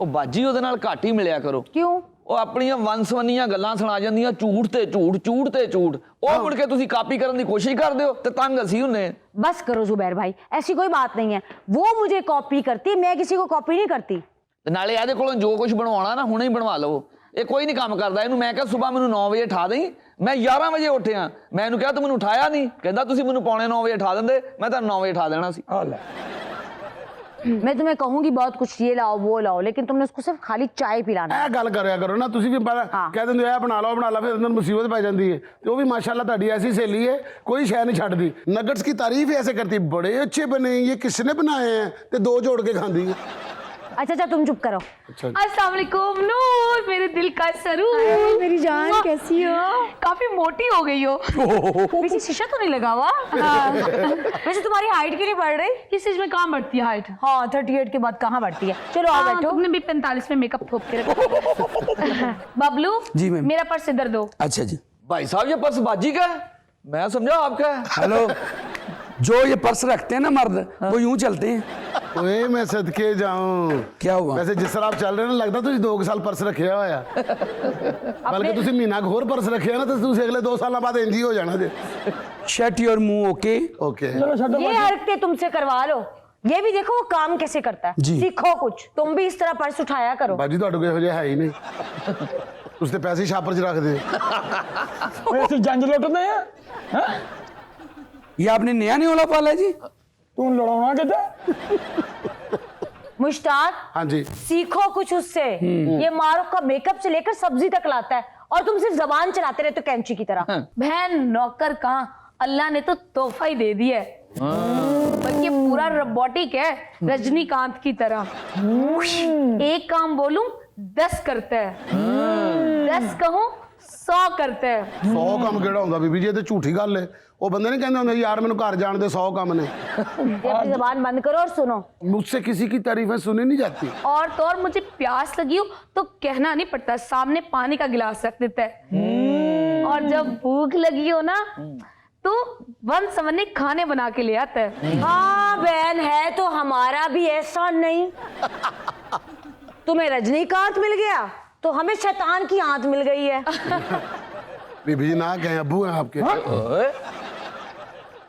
E: ਉਹ ਬਾਜੀ ਉਹਦੇ ਨਾਲ ਘੱਟ ਹੀ ਮਿਲਿਆ ਕਰੋ।
D: क्यों?
E: ਉਹ ਆਪਣੀਆਂ ਵੰਸਵੰਨੀਆਂ ਗੱਲਾਂ ਸੁਣਾ ਜਾਂਦੀਆਂ, ਝੂਠ ਤੇ ਝੂਠ, ਝੂਠ ਤੇ ਝੂਠ। ਉਹ ਮੁੜ ਕੇ ਤੁਸੀਂ ਕਾਪੀ ਕਰਨ ਦੀ ਕੋਸ਼ਿਸ਼ ਕਰਦੇ ਹੋ ਤੇ ਤੰਗ ਅਸੀਂ ਹੁੰਨੇ।
D: बस करो जुबैर भाई, ऐसी कोई बात नहीं है। वो मुझे कॉपी करती, मैं किसी को कॉपी नहीं करती।
E: ਤੇ ਨਾਲੇ ਇਹਦੇ ਕੋਲੋਂ ਜੋ ਕੁਝ ਬਣਵਾਉਣਾ ਨਾ ਹੁਣੇ ਹੀ ਬਣਵਾ ਲਵੋ। ਇਹ ਕੋਈ ਨਹੀਂ ਕੰਮ ਕਰਦਾ। ਇਹਨੂੰ ਮੈਂ ਕਿਹਾ ਸਵੇਰ ਮੈਨੂੰ 9 ਵਜੇ ਉਠਾ ਦੇਈਂ, ਮੈਂ 11 ਵਜੇ ਉੱਠਿਆ। ਮੈਂ ਇਹਨੂੰ ਕਿਹਾ ਤੂੰ ਮੈਨੂੰ ਉਠਾਇਆ ਨਹੀਂ, ਕਹਿੰਦਾ ਤੁਸੀਂ ਮੈਨੂੰ ਪੌਣੇ 9 ਵਜੇ ਉਠਾ ਦਿੰਦੇ, ਮੈਂ ਤੁਹਾਨੂੰ 9 ਵਜੇ ਉਠਾ ਦੇਣਾ ਸੀ।
F: हाल है।
D: मैं तुम्हें कहूंगी बहुत कुछ, ये लाओ वो लाओ, लेकिन तुमने उसको सिर्फ खाली चाय पिलाना है।
C: ਇਹ ਗੱਲ ਕਰਿਆ ਕਰੋ ਨਾ ਤੁਸੀਂ ਵੀ ਪਹਿਲਾਂ ਕਹਿ ਦਿੰਦੇ ਹੋ ਇਹ ਬਣਾ ਲਓ ਫਿਰ ਅੰਦਰ ਮੁਸੀਬਤ ਪੈ ਜਾਂਦੀ ਹੈ। ਤੇ ਉਹ ਵੀ ਮਾਸ਼ਾਅੱਲਾ ਤੁਹਾਡੀ ਐਸੀ ਸਹੇਲੀ ਹੈ, ਕੋਈ ਸ਼ੈ ਨਹੀਂ ਛੱਡਦੀ। नगट्स की तारीफ ऐसे करती, बड़े अच्छे बने, ये किसने बनाए हैं, ते 2 जोड़ के खाती है।
D: अच्छा अच्छा तुम चुप करो।
G: अस्सलाम वालेकुम नूर, मेरे दिल का सरूर,
D: मेरी जान कैसी हो?
G: काफी मोटी हो गई हो।
D: पीछे शीशा तो नहीं लगा हुआ? वैसे तुम्हारी हाइट क्यों नहीं बढ़ रही?
G: किस चीज में कहाँ बढ़ती है हाइट?
D: हाँ 38 के बाद कहाँ बढ़ती है? चलो आओ बैठो।
G: तुमने भी 45 में मेकअप थोप के रखा। बबलू
F: जी मैम।
G: मेरा पर्स इधर दो।
F: अच्छा जी।
E: भाई साहब ये पर्स बाजी का है, मैं समझा आपका है।
F: हेलो, जो ये पर्स रखते हैं ना मर्द, वो यूं चलते हैं।
C: ओए मैं सदके जाऊं।
F: क्या हुआ?
C: वैसे जिस तरह आप चल रहे हो ना, लगदा ਤੁਸੀਂ 2 ਸਾਲ ਪਰਸ ਰੱਖਿਆ ਹੋਇਆ। ਬਲਕਿ ਤੁਸੀਂ ਮਹੀਨਾ ਕੁ ਹੋਰ ਪਰਸ ਰੱਖਿਆ ਨਾ, ਤੇ ਤੁਸੀਂ ਅਗਲੇ 2 ਸਾਲਾਂ ਬਾਅਦ ਇੰਜ ਹੀ ਹੋ ਜਾਣਾ ਜੇ।
F: शट योर मुंह ओके।
C: ओके
D: ये हरकतें तुमसे करवा लो। ये भी देखो वो काम कैसे करता है।
F: जी।
D: सीखो कुछ, तुम भी इस तरह पर्स उठाया करो।
C: ਬਾਜੀ ਤੁਹਾਡੇ ਕੋਲ ਇਹੋ ਜਿਹਾ ਹੈ ਹੀ ਨਹੀਂ। उसने पैसे छापर च रख दे।
F: ਓਏ ਅਸੀਂ ਜੰਜ ਲੁੱਟਦੇ ਆ ਹੈਂ?
H: ये आपने नया न्योला पाला है जी?
F: ਤੂੰ ਲੜਾਉਣਾ ਕਿਤੇ
D: मुश्ताक,
C: हाँ जी,
D: सीखो कुछ उससे। ये मारूफ का मेकअप से लेकर सब्जी तक लाता है और तुम सिर्फ जबान चलाते रहते हो कैंची की तरह।
G: बहन नौकर कहाँ, अल्लाह ने तो तोहफा ही दे दिया है। बल्कि पूरा रोबोटिक है, रजनीकांत की तरह। एक काम बोलूं 10 करता है, 10 कहूं 100 करता है।
C: 100 ਕੰਮ ਕਿਹੜਾ ਹੁੰਦਾ ਬੀਬੀ ਜੀ, ਇਹ ਤੇ ਝੂਠੀ ਗੱਲ ਹੈ। ਉਹ ਬੰਦੇ ਨਹੀਂ ਕਹਿੰਦੇ ਹੁੰਦੇ ਯਾਰ ਮੈਨੂੰ ਘਰ ਜਾਣ ਦੇ 100 ਕੰਮ ਨੇ।
D: ये अपनी जबान बंद करो और सुनो।
C: मुझसे किसी की तारीफें सुनी नहीं जाती।
G: और तो और मुझे प्यास लगी हो तो कहना नहीं पड़ता, सामने पानी का गिलास रख देता है। और जब भूख लगी हो ना तो वन सवन्ने खाने बना के ले आता है।
D: हाँ बहन, है तो हमारा भी एहसान नहीं। तुम्हें रजनीकांत मिल गया तो हमें शैतान की आंत मिल गई है।
C: बीबी जी ना कहें, अब्बू हैं आपके।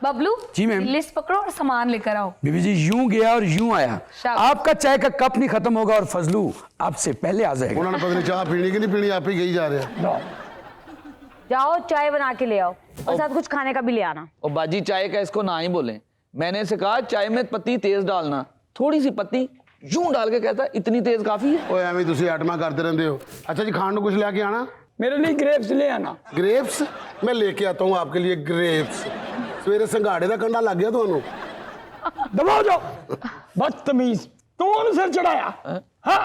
G: बबलू
H: जी मैम।
G: लिस्ट पकड़ो और सामान लेकर आओ।
H: बीबी जी यूं गया और यूं आया,
G: शाबाश।
H: आपका चाय का कप नहीं खत्म होगा और फजलू आपसे पहले आ जाएगा।
C: उन्होंने पता नहीं चाह पीनी कि नहीं पीनी, आप ही गई जा रहे हैं।
D: जाओ चाय बना के ले आओ और साथ कुछ खाने का भी ले आना।
E: और बाजी चाय का इसको ना ही बोले, मैंने इसे कहा चाय में पत्ती तेज डालना, थोड़ी सी पत्ती यूं डाल के कहता इतनी तेज काफी है।
C: ओए एवं तुसी आइटमां करते रहते हो। अच्छा जी, खाने को कुछ लेके आना।
F: मेरे लिए ग्रेप्स ले आना।
C: ग्रेप्स मैं लेके आता हूँ आपके लिए ग्रेप्स। सवेरे संघाड़े का कंडा लग गया ਤੁਹਾਨੂੰ।
F: दबाओ जाओ बदतमीज, तू ਉਹਨੂੰ ਸਿਰ ਚੜਾਇਆ ਹਾਂ ਆ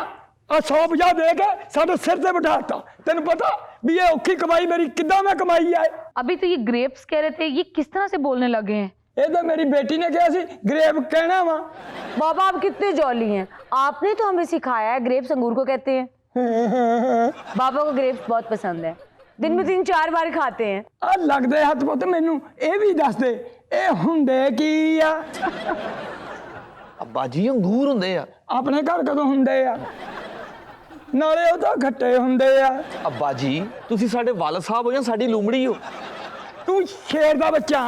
F: 150 ਦੇ ਕੇ ਸਾਡੇ ਸਿਰ ਤੇ ਬਿਠਾਤਾ। ਤੈਨੂੰ ਪਤਾ ਵੀ ਇਹ ਔਖੀ ਕਮਾਈ ਮੇਰੀ ਕਿੱਦਾਂ ਮੈਂ ਕਮਾਈ ਹੈ।
G: अभी तो ये ग्रेप्स कह रहे थे, ये किस तरह से बोलने लगे हैं?
F: ਇਹ ਤਾਂ ਮੇਰੀ ਬੇਟੀ ਨੇ ਕਿਹਾ ਸੀ ਗ੍ਰੇਪ ਕਹਿਣਾ ਵਾ।
D: बाबा आप कितने जॉली हैं, आपने तो हमें सिखाया है ग्रेप्स अंगूर को कहते हैं। बाबा को ग्रेप्स बहुत पसंद है, दिन में 3-4 बार खाते हैं।
F: ਆ ਲੱਗਦੇ ਹੱਥ ਪੁੱਤ ਮੈਨੂੰ ਇਹ ਵੀ ਦੱਸ ਦੇ ਇਹ ਹੁੰਦੇ ਕੀ ਆ?
E: ਬਾਜੀ ਅੰਗੂਰ ਹੁੰਦੇ ਆ।
F: ਆਪਣੇ ਘਰ ਕਦੋਂ ਹੁੰਦੇ ਆ? ਨਾਲੇ ਉਹ ਤਾਂ ਖੱਟੇ ਹੁੰਦੇ ਆ।
E: ਅੱਬਾ ਜੀ ਤੁਸੀਂ ਸਾਡੇ ਵਾਲਦ ਸਾਹਿਬ ਹੋ ਜਾਂ ਸਾਡੀ ਲੂੰਬੜੀ ਹੋ?
F: ਤੂੰ ਸ਼ੇਰ ਦਾ ਬੱਚਾ।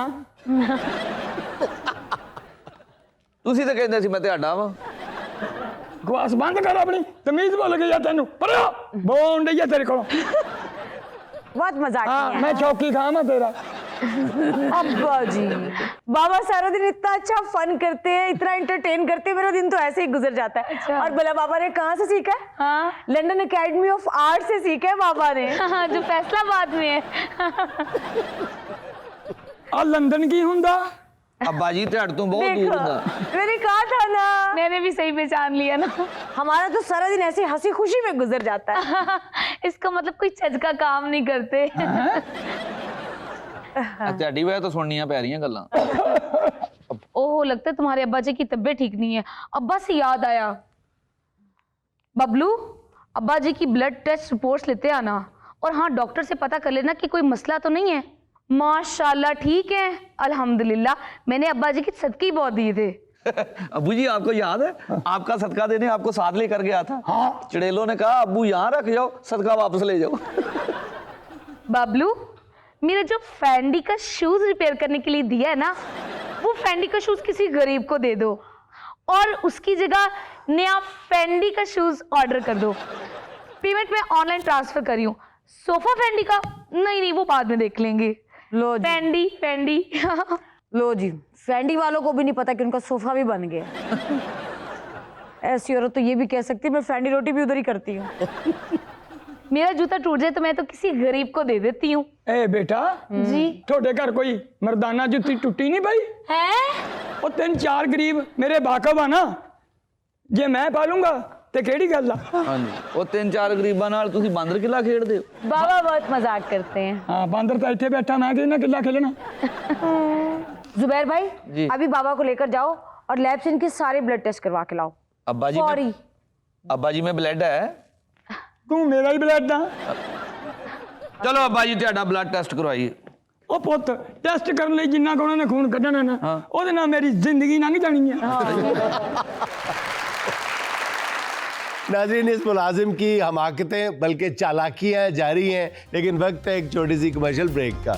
E: ਤੁਸੀਂ ਤਾਂ ਕਹਿੰਦੇ ਸੀ ਮੈਂ ਤੁਹਾਡਾ ਵਾਂ।
F: ਗਵਾਸ ਬੰਦ ਕਰ ਆਪਣੀ, ਤਮੀਜ਼ ਭੁੱਲ ਗਈ ਆ ਤੈਨੂੰ। ਪਰ ਬੋਣ ਡਈ ਆ ਤੇਰੇ ਕੋਲੋਂ।
D: बहुत मजाक
F: हाँ मैं चौकी खाम है तेरा।
D: अब्बा जी, बाबा सारा दिन इतना अच्छा फन करते हैं, इतना एंटरटेन करते हैं, मेरा दिन तो ऐसे ही गुजर जाता है।
G: अच्छा।
D: और भला बाबा ने कहाँ से सीखा है?
G: हाँ
D: लंदन एकेडमी ऑफ आर्ट से सीखा है बाबा ने।
G: हाँ, जो फैसलाबाद में है।
F: आ लंदन की हुंदा?
E: ਅੱਬਾ ਜੀ ਤੁਹਾਡੇ ਤੋਂ ਬਹੁਤ ਦੂਰ ਹੁੰਦਾ।
D: देखो मैंने कहा था ना,
G: मैंने भी सही पहचान लिया ना।
D: हमारा तो सारा दिन ऐसे हंसी खुशी में गुजर जाता है।
G: इसका मतलब कोई चज का काम नहीं करते।
E: ਤੁਹਾਡੀ ਵਜ੍ਹਾ ਤੋਂ ਸੁਣਨੀਆਂ ਪੈ ਰਹੀਆਂ ਗੱਲਾਂ।
G: ओहो, लगता है तुम्हारे अब्बा जी की तबीयत ठीक नहीं है। अब्बा से याद आया, बबलू अब्बा जी की ब्लड टेस्ट रिपोर्ट्स लेते आना, और हाँ डॉक्टर से पता कर लेना कि कोई मसला तो नहीं है। माशाल्लाह ठीक है, अल्हम्दुलिल्लाह। मैंने अब्बा जी के सदके ही बहुत दिए थे।
E: अबू जी आपको याद है आपका सदका देने आपको साथ लेकर गया था।
F: हाँ।
E: चुड़ैलों ने कहा अबू यहाँ रख जाओ, सदका वापस ले जाओ।
G: बबलू मेरा जो फैंडी का शूज रिपेयर करने के लिए दिया है ना, वो फैंडी का शूज किसी गरीब को दे दो और उसकी जगह नया फैंडी का शूज ऑर्डर कर दो। पेमेंट मैं ऑनलाइन ट्रांसफर करी हूँ। सोफा फैंडी का नहीं, वो बाद में देख लेंगे।
D: लो जी,
G: फैंडी
D: लो जी, फैंडी वालों को भी नहीं पता कि उनका सोफा भी बन गया। ऐसी औरत तो ये भी कह सकती है मैं फैंडी रोटी भी उधर ही करती हूँ।
G: मेरा जूता टूट जाए तो मैं तो किसी गरीब को दे देती हूँ।
F: ए बेटा
G: जी
F: ਤੁਹਾਡੇ ਘਰ ਕੋਈ ਮਰਦਾਨਾ ਜੁੱਤੀ ਟੁੱਟੀ ਨਹੀਂ ਪਈ?
G: है
F: ਉਹ 3-4 ਗਰੀਬ ਮੇਰੇ ਵਾਕਫ ਆ ਨਾ, ਜੇ ਮੈਂ ਪਾਲੂੰਗਾ ਤੇ ਕਿਹੜੀ ਗੱਲ ਆ?
E: ਹਾਂਜੀ ਉਹ 3-4 ਗਰੀਬਾਂ ਨਾਲ ਤੁਸੀਂ ਬਾਂਦਰ ਕਿੱਲਾ ਖੇਡਦੇ ਹੋ।
D: बाबा बहुत मजाक करते हैं।
F: ਹਾਂ ਬਾਂਦਰ ਤਾਂ ਇੱਥੇ ਬੈਠਾ, ਮੈਂ ਕਿਹਨਾਂ ਕਿੱਲਾ ਖੇਲਣਾ।
D: जुबैर भाई
E: जी।
D: अभी बाबा को लेकर जाओ और लैब से इनके सारे ब्लड टेस्ट करवा के लाओ।
E: अब्बा जी
D: सॉरी,
E: अब्बा जी में ब्लड है।
F: ਤੂੰ ਮੇਰਾ ਹੀ ਬਲੱਡ ਆ।
E: चलो अब्बा जी ਤੁਹਾਡਾ ब्लड टेस्ट करवाइए।
F: ਉਹ ਪੁੱਤ ਟੈਸਟ ਕਰਨ ਲਈ ਜਿੰਨਾ ਕੁ ਉਹਨਾਂ ਨੇ ਖੂਨ ਕੱਢਣਾ ਨਾ, ਉਹਦੇ ਨਾਲ ਮੇਰੀ ਜ਼ਿੰਦਗੀ ਲੰਘ ਜਾਣੀ ਆ।
A: नाज़रीन, इस मुलाजिम की हमाकतें बल्कि चालाकियाँ जारी हैं, लेकिन वक्त है एक छोटी सी कमर्शियल ब्रेक का।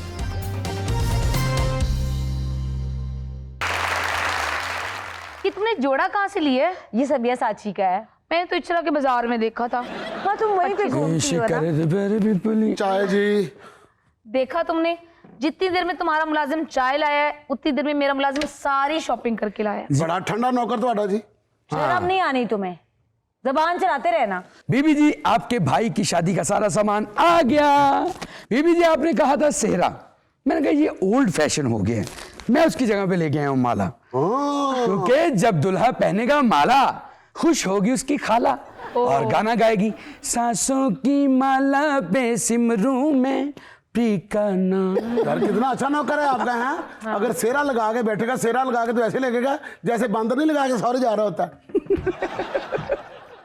G: ये तुमने जोड़ा कहाँ से लिया है?
D: ये सबिया साची का है।
G: मैंने तो इचरा के बाजार में देखा था।
D: हाँ तुम वहीं पे घूमती हो ना।
C: चाय जी
G: देखा तुमने, जितनी देर में तुम्हारा मुलाजिम चाय लाया है उतनी देर में मेरा मुलाजिम सारी शॉपिंग करके लाया है।
C: बड़ा ठंडा नौकर ਤੁਹਾਡਾ जी।
D: शर्म नहीं आनी तुम्हें, जबान चलाते रहना।
H: बीबी जी आपके भाई की शादी का सारा सामान आ गया। बीबी जी आपने कहा था सेहरा, मैंने कहा ये ओल्ड फैशन हो गया है, मैं उसकी जगह पे लेके आया हूँ माला, क्योंकि जब दुल्हा पहनेगा माला खुश होगी उसकी खाला और गाना गाएगी, सांसों की माला पे सिमरू में का नाम।
C: यार कितना अच्छा नौकर है आपका। है अगर सेरा लगा के बैठेगा, सेरा लगा के तो ऐसे लगेगा जैसे बंदर नहीं लगा के सौरे जा रहा होता है।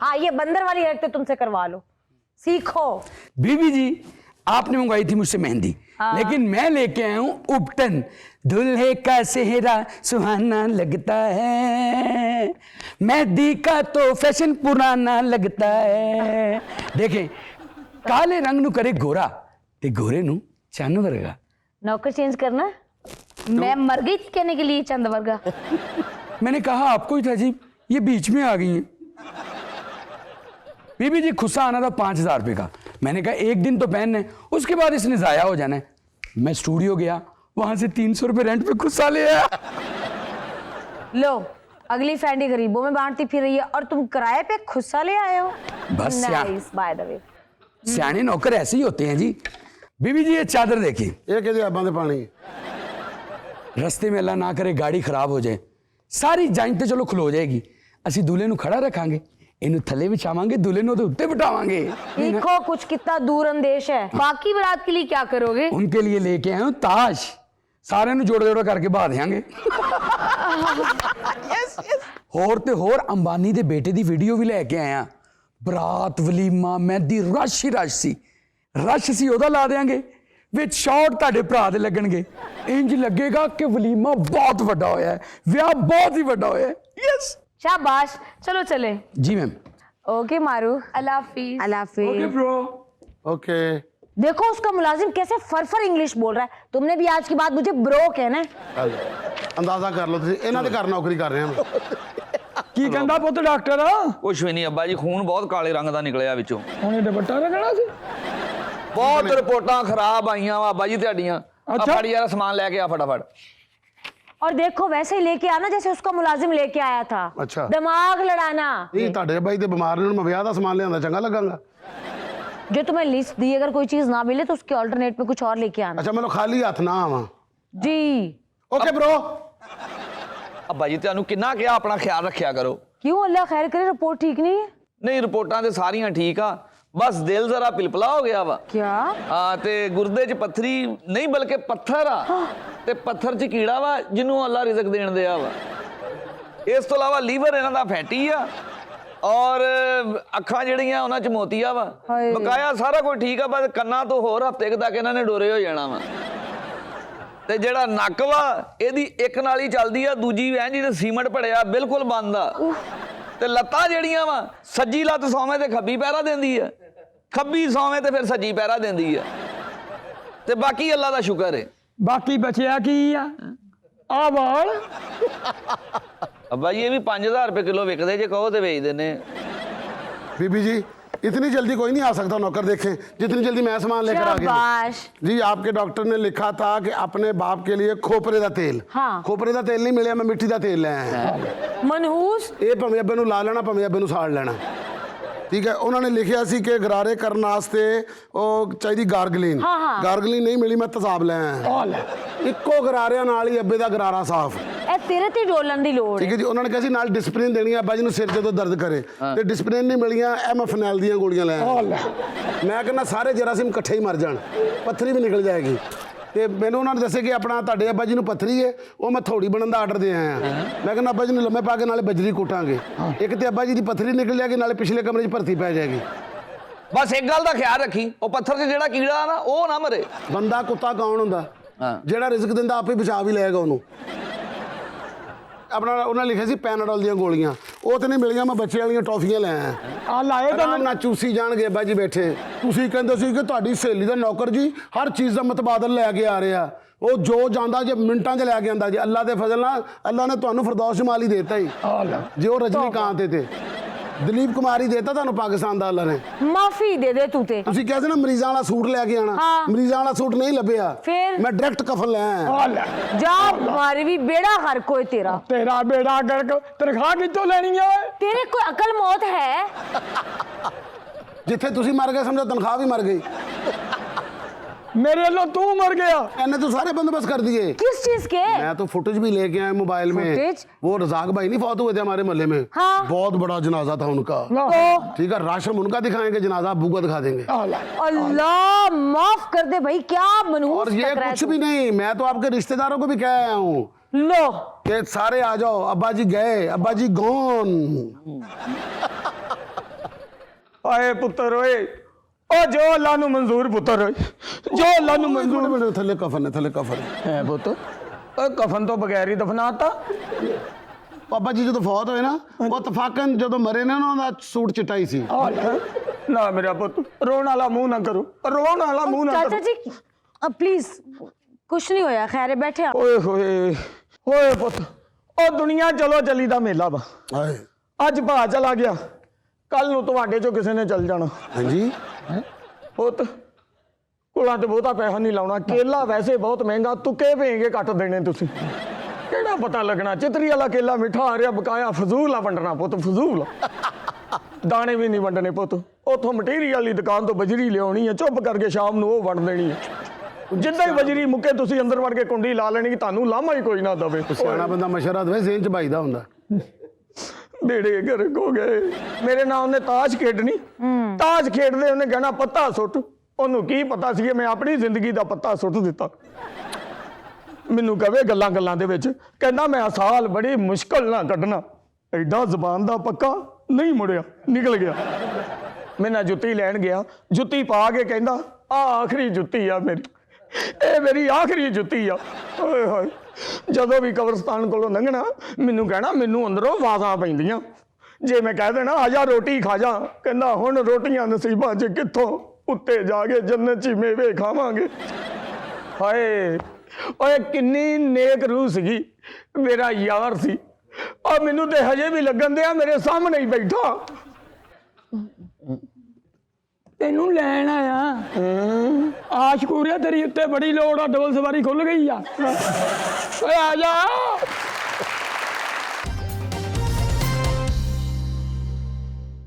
D: हाँ ये बंदर वाली हरकतें तुमसे करवा लो, सीखो।
H: बीबी जी आपने मंगवाई थी मुझसे मेहंदी, लेकिन मैं लेके आया हूँ उपटन, दूल्हे का सेहरा सुहाना लगता है, मेहंदी का तो फैशन पुराना लगता है। देखें काले रंग नु करे गोरा ते गोरे नु चंद वर्गा।
D: नौकर चेंज करना है?
G: मैं मर गई थी कहने के लिए चंद वर्गा।
H: मैंने कहा आपको ही था जी, ये बीच में आ गई हैं। बीबी जी खुस्सा आना था 5,000 रुपये का, मैंने कहा एक दिन तो पहनना है, उसके बाद इसने जाया हो जाना है। मैं स्टूडियो गया, वहां से 300 रुपये रेंट पे खुस्सा ले आया।
D: लो अगली फैंडी गरीबों में बांटती फिर रही है और तुम किराए पे खुस्सा ले आए हो।
H: बस
D: नाइस बाय द वे।
H: सियाने नौकर ऐसे ही होते हैं जी। बीबी जी ये चादर देखिए,
C: ये कहते हैं बंद पानी।
H: रस्ते में अल्लाह ना करे गाड़ी खराब हो जाए, सारी जाइन तो चलो खलो जाएगी, ਅਸੀਂ दूल्हे ਨੂੰ खड़ा रखांगे, इन्हें थले बिछावांगे, दूल्हे ਨੂੰ ਉਹਦੇ ਉੱਤੇ बिठावांगे।
D: देखो कुछ कितना दूर अंदेश है।
G: बाकी बारात के लिए क्या करोगे?
H: उनके लिए लेके आए हूं ताश, सारे ਨੂੰ जोड़ जोड़ करके बहा देंगे। ਹੋਰ ਤੇ ਹੋਰ ਅੰਬਾਨੀ ਦੇ ਬੇਟੇ ਦੀ ਵੀਡੀਓ ਵੀ ਲੈ ਕੇ ਆਇਆ, ਬਰਾਤ ਵਲੀਮਾ ਮਹਿੰਦੀ ਰਸ਼ ਹੀ ਰਸ਼ ਸੀ, ਰਸ਼ ਸੀ ਉਹਦਾ ਲਾ ਦੇਾਂਗੇ, ਵਿੱਚ ਸ਼ਾਟ ਤੁਹਾਡੇ ਭਰਾ ਦੇ ਲੱਗਣਗੇ, ਇੰਜ ਲੱਗੇਗਾ ਕਿ ਵਲੀਮਾ ਬਹੁਤ ਵੱਡਾ ਹੋਇਆ ਹੈ, ਵਿਆਹ ਬਹੁਤ ਹੀ ਵੱਡਾ ਹੋਇਆ ਹੈ। यस
G: शाबाश, चलो चले।
H: जी मैम।
D: ओके मारू,
G: अल्लाह हाफिज।
D: अल्लाह हाफिज।
H: Okay bro.
C: ओके
D: देखो उसका मुलाजिम कैसे फरफर इंग्लिश बोल रहा है। तुमने भी आज की बात मुझे ब्रो कहना है।
C: ਅੰਦਾਜ਼ਾ ਕਰ ਲਓ ਤੁਸੀਂ, ਇਹਨਾਂ ਦੇ ਘਰ ਨੌਕਰੀ ਕਰ ਰਹੇ ਹਾਂ।
F: ਕੀ ਕਹਿੰਦਾ ਪੁੱਤ ਡਾਕਟਰ?
E: ਕੁਛ ਵੀ ਨਹੀਂ ਅੱਬਾ ਜੀ, ਖੂਨ ਬਹੁਤ ਕਾਲੇ ਰੰਗ ਦਾ ਨਿਕਲਿਆ ਵਿੱਚੋਂ।
F: ਉਹਨੇ ਦੁਪੱਟਾ ਰਗੜਾ ਸੀ।
E: ਬਹੁਤ ਰਿਪੋਰਟਾਂ ਖਰਾਬ ਆਈਆਂ ਵਾ ਅੱਬਾ ਜੀ ਤੁਹਾਡੀਆਂ।
F: अच्छा।
E: ਫੜ ਯਾਰ ਸਮਾਨ ਲੈ ਕੇ ਆ ਫਟਾਫਟ।
D: और देखो वैसे ही लेके आना जैसे उसका मुलाजिम लेके आया था।
C: अच्छा।
D: दिमाग लड़ाना।
C: ਨਹੀਂ ਤੁਹਾਡੇ ਬਾਈ ਤੇ ਬਿਮਾਰ ਨੇ, ਮੈਂ ਵਿਆਹ ਦਾ ਸਮਾਨ ਲਿਆਂਦਾ ਚੰਗਾ ਲੱਗਾਂਗਾ।
D: जो तुम्हें लिस्ट दी अगर कोई चीज ना मिले तो उसके ऑल्टरनेट में कुछ और लेके आना।
C: ਅੱਛਾ ਮੈਨੂੰ ਖਾਲੀ ਹੱਥ ਨਾ ਆਵਾਂ।
D: जी
C: ਓਕੇ ਬ్రో।
E: ਅੱਬਾ ਜੀ ਤੁਹਾਨੂੰ ਕਿੰਨਾ ਕਿਹਾ ਆਪਣਾ ਖਿਆਲ ਰੱਖਿਆ ਕਰੋ।
D: क्यों अल्लाह खैर करे, रिपोर्ट ठीक नहीं है
E: ਨਹੀਂ ਰਿਪੋਰਟਾਂ ਤੇ ਸਾਰੀਆਂ ਠੀਕ ਆ, ਬਸ ਦਿਲ ਜ਼ਰਾ ਪਿਲਪਲਾ ਹੋ ਗਿਆ ਵਾ।
D: क्या?
E: ਹਾਂ ਤੇ ਗੁਰਦੇ 'ਚ ਪੱਥਰੀ ਨਹੀਂ ਬਲਕਿ ਪੱਥਰ ਆ, ਤੇ ਪੱਥਰ 'ਚ ਕੀੜਾ ਵਾ ਜਿਹਨੂੰ ਅੱਲਾ ਰਿਜ਼ਕ ਦੇਣ ਦਿਆ ਵਾ। ਇਸ ਤੋਂ ਇਲਾਵਾ ਲੀਵਰ ਇਹਨਾਂ ਦਾ ਫੈਟੀ ਆ, ਔਰ ਅੱਖਾਂ ਜਿਹੜੀਆਂ ਉਹਨਾਂ 'ਚ ਮੋਤੀਆ ਵਾ।
D: ਹਾਏ।
E: ਬਕਾਇਆ ਸਾਰਾ ਕੁਝ ਠੀਕ ਆ, ਬਸ ਕੰਨਾਂ ਤੋਂ ਹੋਰ ਹਫ਼ਤੇ ਤੱਕ ਇਹਨਾਂ ਨੇ ਡੋਰੇ ਹੋ ਜਾਣਾ ਵਾ। ਤੇ ਜਿਹੜਾ ਨੱਕ ਵਾ ਇਹਦੀ ਇੱਕ ਨਾਲ ਹੀ ਚੱਲਦੀ ਆ, ਦੂਜੀ ਐਂ ਜਿਹਦੇ ਸੀਮੈਂਟ ਭੜਿਆ ਬਿਲਕੁਲ ਬੰਦ ਆ। ਤੇ ਲੱਤਾਂ ਜਿਹੜੀਆਂ ਵਾ ਸੱਜੀ ਲੱਤ ਸੌਵੇਂ ਤੇ ਖੱਬੀ ਪੈਰਾ ਦਿੰਦੀ ਆ, ਖੱਬੀ ਸੌਵੇਂ ਤੇ ਫਿਰ ਸੱਜੀ ਪੈਰਾ ਦਿੰਦੀ ਆ। ਤੇ ਬਾਕੀ ਅੱਲਾ ਦਾ ਸ਼ੁਕਰ ਹੈ।
F: ਬਾਕੀ ਬਚਿਆ ਕੀ ਆ? ਆ ਵਾਲ।
E: ਅੱਬਾ ਜੀ ਇਹ ਵੀ 5,000 रुपए किलो ਵਿਕਦੇ, ਜੇ ਕਹੋ ਤੇ ਵੇਚ ਦਿੰਨੇ।
C: बीबी जी इतनी जल्दी कोई नहीं आ सकता नौकर, देखें जितनी जल्दी मैं सामान लेकर आ गया।
D: शाबाश।
C: जी आपके डॉक्टर ने लिखा था कि अपने बाप के लिए खोपरे का तेल।
D: हाँ।
C: खोपरे का तेल नहीं मिले, मैं मिट्टी का तेल ले आया।
D: मनहूस।
C: ਇਹ ਭਾਵੇਂ ਅੱਬੇ ਨੂੰ ਲਾ ਲੈਣਾ, ਭਾਵੇਂ ਅੱਬੇ ਨੂੰ ਸਾੜ ਲੈਣਾ। ਠੀਕ ਹੈ, ਉਹਨਾਂ ਨੇ ਲਿਖਿਆ ਸੀ ਕਿ ਗਰਾਰੇ ਕਰਨ ਵਾਸਤੇ ਉਹ ਚਾਹੀਦੀ ਗਾਰਗਲਿਨ।
D: ਹਾਂ, ਹਾਂ।
C: ਗਾਰਗਲਿਨ ਨਹੀਂ ਮਿਲੀ, ਮੈਂ ਤੇਜ਼ਾਬ ਲੈ ਆਇਆ।
F: ਆ ਲੈ।
C: ਇੱਕੋ ਗਰਾਰਿਆਂ ਨਾਲ ਹੀ ਅੱਬੇ ਦਾ ਗਰਾਰਾ ਸਾਫ਼।
D: ਇਹ ਤੇਰੇ ਤੇ ਡੋਲਣ ਦੀ ਲੋੜ
C: ਠੀਕ
D: ਹੈ।
C: ਹੈ ਜੀ, ਉਹਨਾਂ ਨੇ ਕਿਹਾ ਸੀ ਨਾਲ ਡਿਸਪਲਿਨ ਦੇਣੀ ਆ ਅੱਬਾ ਜੀ ਨੂੰ ਸਿਰ ਜਦੋਂ ਦਰਦ ਕਰੇ, ਤੇ ਡਿਸਪਲਿਨ ਨਹੀਂ ਮਿਲੀਆਂ, ਇਹ ਮੈਂ ਫਨੈਲ ਦੀਆਂ ਗੋਲੀਆਂ ਲੈ ਆਇਆ। ਮੈਂ ਕਹਿੰਦਾ ਸਾਰੇ ਜਰਾਸੀਮ ਇਕੱਠੇ ਹੀ ਮਰ ਜਾਣ, ਪੱਥਰੀ ਵੀ ਨਿਕਲ ਜਾਏਗੀ। ਤੇ ਮੈਨੂੰ ਉਹਨਾਂ ਨੇ ਦੱਸਿਆ ਕਿ ਆਪਣਾ ਤੁਹਾਡੇ ਅੱਬਾ ਜੀ ਨੂੰ ਪੱਥਰੀ ਹੈ, ਉਹ ਮੈਂ ਥੋੜੀ ਬਣਨ ਦਾ ਆਰਡਰ ਦੇ ਆਇਆ। ਮੈਂ ਕਹਿੰਦਾ ਅੱਬਾ ਜੀ ਨੂੰ ਲੰਮੇ ਪਾ ਕੇ ਨਾਲੇ ਬਜਰੀ ਕੁੱਟਾਂਗੇ, ਇੱਕ ਤੇ ਅੱਬਾ ਜੀ ਦੀ ਪੱਥਰੀ ਨਿਕਲ ਜਾਏਗੀ, ਨਾਲੇ ਪਿਛਲੇ ਕਮਰੇ 'ਚ ਭਰਤੀ ਪੈ ਜਾਏਗੀ।
E: ਬਸ ਇੱਕ ਗੱਲ ਦਾ ਖਿਆਲ ਰੱਖੀ, ਉਹ ਪੱਥਰ 'ਚ ਜਿਹੜਾ ਕੀੜਾ ਨਾ ਉਹ ਨਾ ਮਰੇ।
C: ਬੰਦਾ ਕੁੱਤਾ ਕੌਣ ਹੁੰਦਾ?
E: ਹਾਂ।
C: ਜਿਹੜਾ ਰਿਜ਼ਕ ਦਿੰਦਾ ਆਪੇ ਬਚਾ ਵੀ ਲਏਗਾ ਉਹਨੂੰ। ਆਪਣਾ ਉਹਨਾਂ ਲਿਖਿਆ ਸੀ ਪੈਨਾਡੋਲ ਦੀਆਂ ਗੋਲੀਆਂ, ਉਹ ਤੇ ਨਹੀਂ ਮਿਲੀਆਂ, ਮੈਂ ਬੱਚੇ ਵਾਲੀਆਂ ਟੌਫੀਆਂ ਲੈ ਆਇਆ।
F: ਆ ਲਾਏ ਤਾਂ
C: ਆਰਾਮ ਨਾਲ ਚੂਸੀ ਜਾਣਗੇ ਅੱਬਾ ਜੀ ਬੈਠੇ। ਤੁਸੀਂ ਕਹਿੰਦੇ ਸੀ ਕਿ ਤੁਹਾਡੀ ਸਹੇਲੀ ਦਾ ਨੌਕਰ ਜੀ ਹਰ ਚੀਜ਼ ਦਾ ਮਤਬਾਦਲ ਲੈ ਕੇ ਆ ਰਿਹਾ, ਉਹ ਜੋ ਜਾਂਦਾ ਜੇ ਮਿੰਟਾਂ 'ਚ ਲੈ ਕੇ ਆਉਂਦਾ ਜੀ। ਅੱਲਾ ਦੇ ਫਜ਼ਲ ਨਾਲ ਅੱਲਾ ਨੇ ਤੁਹਾਨੂੰ ਫਿਰਦੌਸ ਜਮਾਲ ਹੀ ਦੇਤਾ ਹੀ,
F: ਆ ਲੈ।
C: ਜੇ ਉਹ ਰਜਨੀਕਾਂਤ ਤੇ। ਦਲੀਪ ਕੁਮਾਰ ਹੀ ਦੇਤਾ ਤੁਹਾਨੂੰ ਪਾਕਿਸਤਾਨ ਦਾ ਅੱਲਾ ਨੇ।
D: माफी दे दे तू ते।
C: ਤੁਸੀਂ ਕਿਹਾ ਸੀ ਨਾ ਮਰੀਜ਼ਾਂ ਵਾਲਾ ਸੂਟ ਲੈ ਕੇ ਆਣਾ,
D: ਹਾਂ।
C: ਮਰੀਜ਼ਾਂ ਵਾਲਾ ਸੂਟ ਨਹੀਂ ਲੱਭਿਆ,
D: ਫਿਰ?
C: ਮੈਂ ਡਾਇਰੈਕਟ ਕਫਨ ਲੈ ਆਇਆ।
F: ਆ ਲੈ
D: जा मारे भी बेड़ा हर कोई तेरा।
F: ਤੇਰਾ ਬੇੜਾ ਗਰਕ, ਤਨਖਾਹ ਕਿੱਥੋਂ ਲੈਣੀ ਆ ਓਏ?
D: तेरे कोई अकल मौत है?
C: ਜਿੱਥੇ ਤੁਸੀਂ ਮਰ ਗਏ ਸਮਝੋ ਤਨਖਾਹ ਵੀ ਮਰ ਗਈ।
F: मेरे लो तू मर गया।
C: मैंने तो सारे बंदोबस्त कर दिए।
D: किस चीज के?
C: मैं तो फुटेज भी लेके आया मोबाइल में।
D: फुटेज?
C: वो रजाक भाई नहीं फौत हुए थे हमारे मोहल्ले में,
D: हाँ।
C: बहुत बड़ा जनाजा था उनका।
D: तो
C: ठीक है, राशन उनका दिखाएंगे, जनाजा अब्बू का दिखा देंगे।
F: आ ले।
D: अल्लाह माफ कर दे भाई, क्या मनहूस
C: और ये
D: टकरा है
C: कुछ
D: तू।
C: भी नहीं, मैं तो आपके रिश्तेदारों को भी कह आया हूँ
D: लो
C: कि सारे आ जाओ, अब्बा जी गए, अब्बा जी गॉन।
F: आए पुत्र ओए, ओ जो अल्लाह नु मंजूर पुत्र ओए, जो अल्लाह नु मंजूर।
C: मेरे थले कफन है, थले कफन है।
F: है पुत्र, ओ कफन तो बगैर ही दफनाता।
C: पापा जी जो फौत होए ना, वो तफाकन जो मरे ने ना, उनका सूट चिट्टा ही सी।
F: आ ले। ना मेरा पुत्र, रोन वाला मुंह ना करो, रोन वाला मुंह ना
D: चाचा
F: करो।
D: जी अब प्लीज, कुछ नहीं होया, खैर है, बैठे आप।
F: ओए होए ओए पुत्र, ओ दुनिया चलो चली दा मेला वा।
C: हाय
F: ਅੱਜ ਭਾ ਚਲਾ ਗਿਆ, ਕੱਲ ਨੂੰ ਤੁਹਾਡੇ ਚੋਂ ਕਿਸੇ ਨੇ ਚੱਲ ਜਾਣਾ।
C: हाँ जी,
F: ਪੁੱਤ ਕੋਲਾਂ ਤੇ ਬਹੁਤਾ ਪੈਸਾ ਨਹੀਂ ਲਾਉਣਾ, ਕੇਲਾ ਵੈਸੇ ਬਹੁਤ ਮਹਿੰਗਾ, ਤੁਕੇ ਭੇਂਗੇ ਕੱਟ ਦੇਣੇ ਤੁਸੀਂ। ਕਿਹੜਾ ਪਤਾ ਲੱਗਣਾ ਚਿਤਰੀ ਵਾਲਾ ਕੇਲਾ ਮਿੱਠਾ ਆ ਰਿਹਾ ਬਕਾਇਆ, ਫਜ਼ੂਲ ਆ ਵੰਡਣਾ ਪੁੱਤ, ਫਜ਼ੂਲ। ਦਾਣੇ ਵੀ ਨਹੀਂ ਵੰਡਣੇ ਪੁੱਤ, ਉਥੋਂ ਮਟੀਰੀਅਲ ਵਾਲੀ ਦੁਕਾਨ ਤੋਂ ਬਜਰੀ ਲਿਆਉਣੀ ਹੈ, ਚੁੱਪ ਕਰਕੇ ਸ਼ਾਮ ਨੂੰ ਉਹ ਵੰਡ ਦੇਣੀ ਹੈ। ਜਿੱਦਾਂ ਹੀ ਬਜਰੀ ਮੁੱਕੇ ਤੁਸੀਂ ਅੰਦਰ ਵੜ ਕੇ ਕੁੰਡੀ ਲਾ ਲੈਣੀ, ਤੁਹਾਨੂੰ ਲਾਮਾ ਹੀ ਕੋਈ ਨਾ ਦਵੇ।
C: सियाना बंदा मशवरा दे, जेन च भाई दा हुंदा।
F: ਬੇੜੇ ਗਰਕ ਹੋ ਗਏ। ਮੇਰੇ ਨਾਲ ਉਹਨੇ ਤਾਸ਼ ਖੇਡਣੀ, ਤਾਸ਼ ਖੇਡਦੇ ਉਹਨੇ ਕਹਿਣਾ ਪੱਤਾ ਸੁੱਟ, ਉਹਨੂੰ ਕੀ ਪਤਾ ਸੀ ਮੈਂ ਆਪਣੀ ਜ਼ਿੰਦਗੀ ਦਾ ਪੱਤਾ ਸੁੱਟ ਦਿੱਤਾ। ਮੈਨੂੰ ਕਹੇ ਗੱਲਾਂ ਗੱਲਾਂ ਦੇ ਵਿੱਚ, ਕਹਿੰਦਾ ਮੈਂ ਆਹ ਸਾਲ ਬੜੀ ਮੁਸ਼ਕਲ ਨਾਲ ਕੱਢਣਾ, ਐਡਾ ਜ਼ਬਾਨ ਦਾ ਪੱਕਾ ਨਹੀਂ ਮੁੜਿਆ, ਨਿਕਲ ਗਿਆ। ਮੈਂ ਨਾ ਜੁੱਤੀ ਲੈਣ ਗਿਆ, ਜੁੱਤੀ ਪਾ ਕੇ ਕਹਿੰਦਾ ਆ ਆਖਰੀ ਜੁੱਤੀ ਆ ਮੇਰੀ, ਇਹ ਮੇਰੀ ਆਖਰੀ ਜੁੱਤੀ ਆ। ਓਏ ਹੋਏ, ਜਦੋਂ ਵੀ ਕਬਰਸਤਾਨ ਕੋਲੋਂ ਲੰਘਣਾ ਮੈਨੂੰ ਕਹਿਣਾ ਮੈਨੂੰ ਅੰਦਰੋਂ ਆਵਾਜ਼ਾਂ ਪੈਂਦੀਆਂ, ਜੇ ਮੈਂ ਕਹਿ ਦੇਣਾ ਆ ਜਾ ਰੋਟੀ ਖਾ ਜਾ, ਕਹਿੰਦਾ ਹੁਣ ਰੋਟੀਆਂ ਨਸੀਬਾਂ 'ਚ ਕਿੱਥੋਂ, ਉੱਤੇ ਜਾ ਕੇ ਜੰਨਤ 'ਚ ਮੇਵੇ ਖਾਵਾਂਗੇ। ਹਾਏ ਓਏ ਕਿੰਨੀ ਨੇਕ ਰੂਹ ਸੀਗੀ, ਮੇਰਾ ਯਾਰ ਸੀ, ਆ ਮੈਨੂੰ ਤੇ ਹਜੇ ਵੀ ਲੱਗਣ ਦਿਆ ਮੇਰੇ ਸਾਹਮਣੇ ਹੀ ਬੈਠਾ।
H: ਤੈਨੂੰ ਲੈਣ ਆਇਆ।
F: ਆਸ਼ਕੂਰਿਆ ਤੇਰੀ ਉੱਤੇ ਬੜੀ ਲੋੜ ਆ, ਡਬਲ ਸਵਾਰੀ ਖੁੱਲ ਗਈ ਆ। ਓਏ ਆ ਜਾ।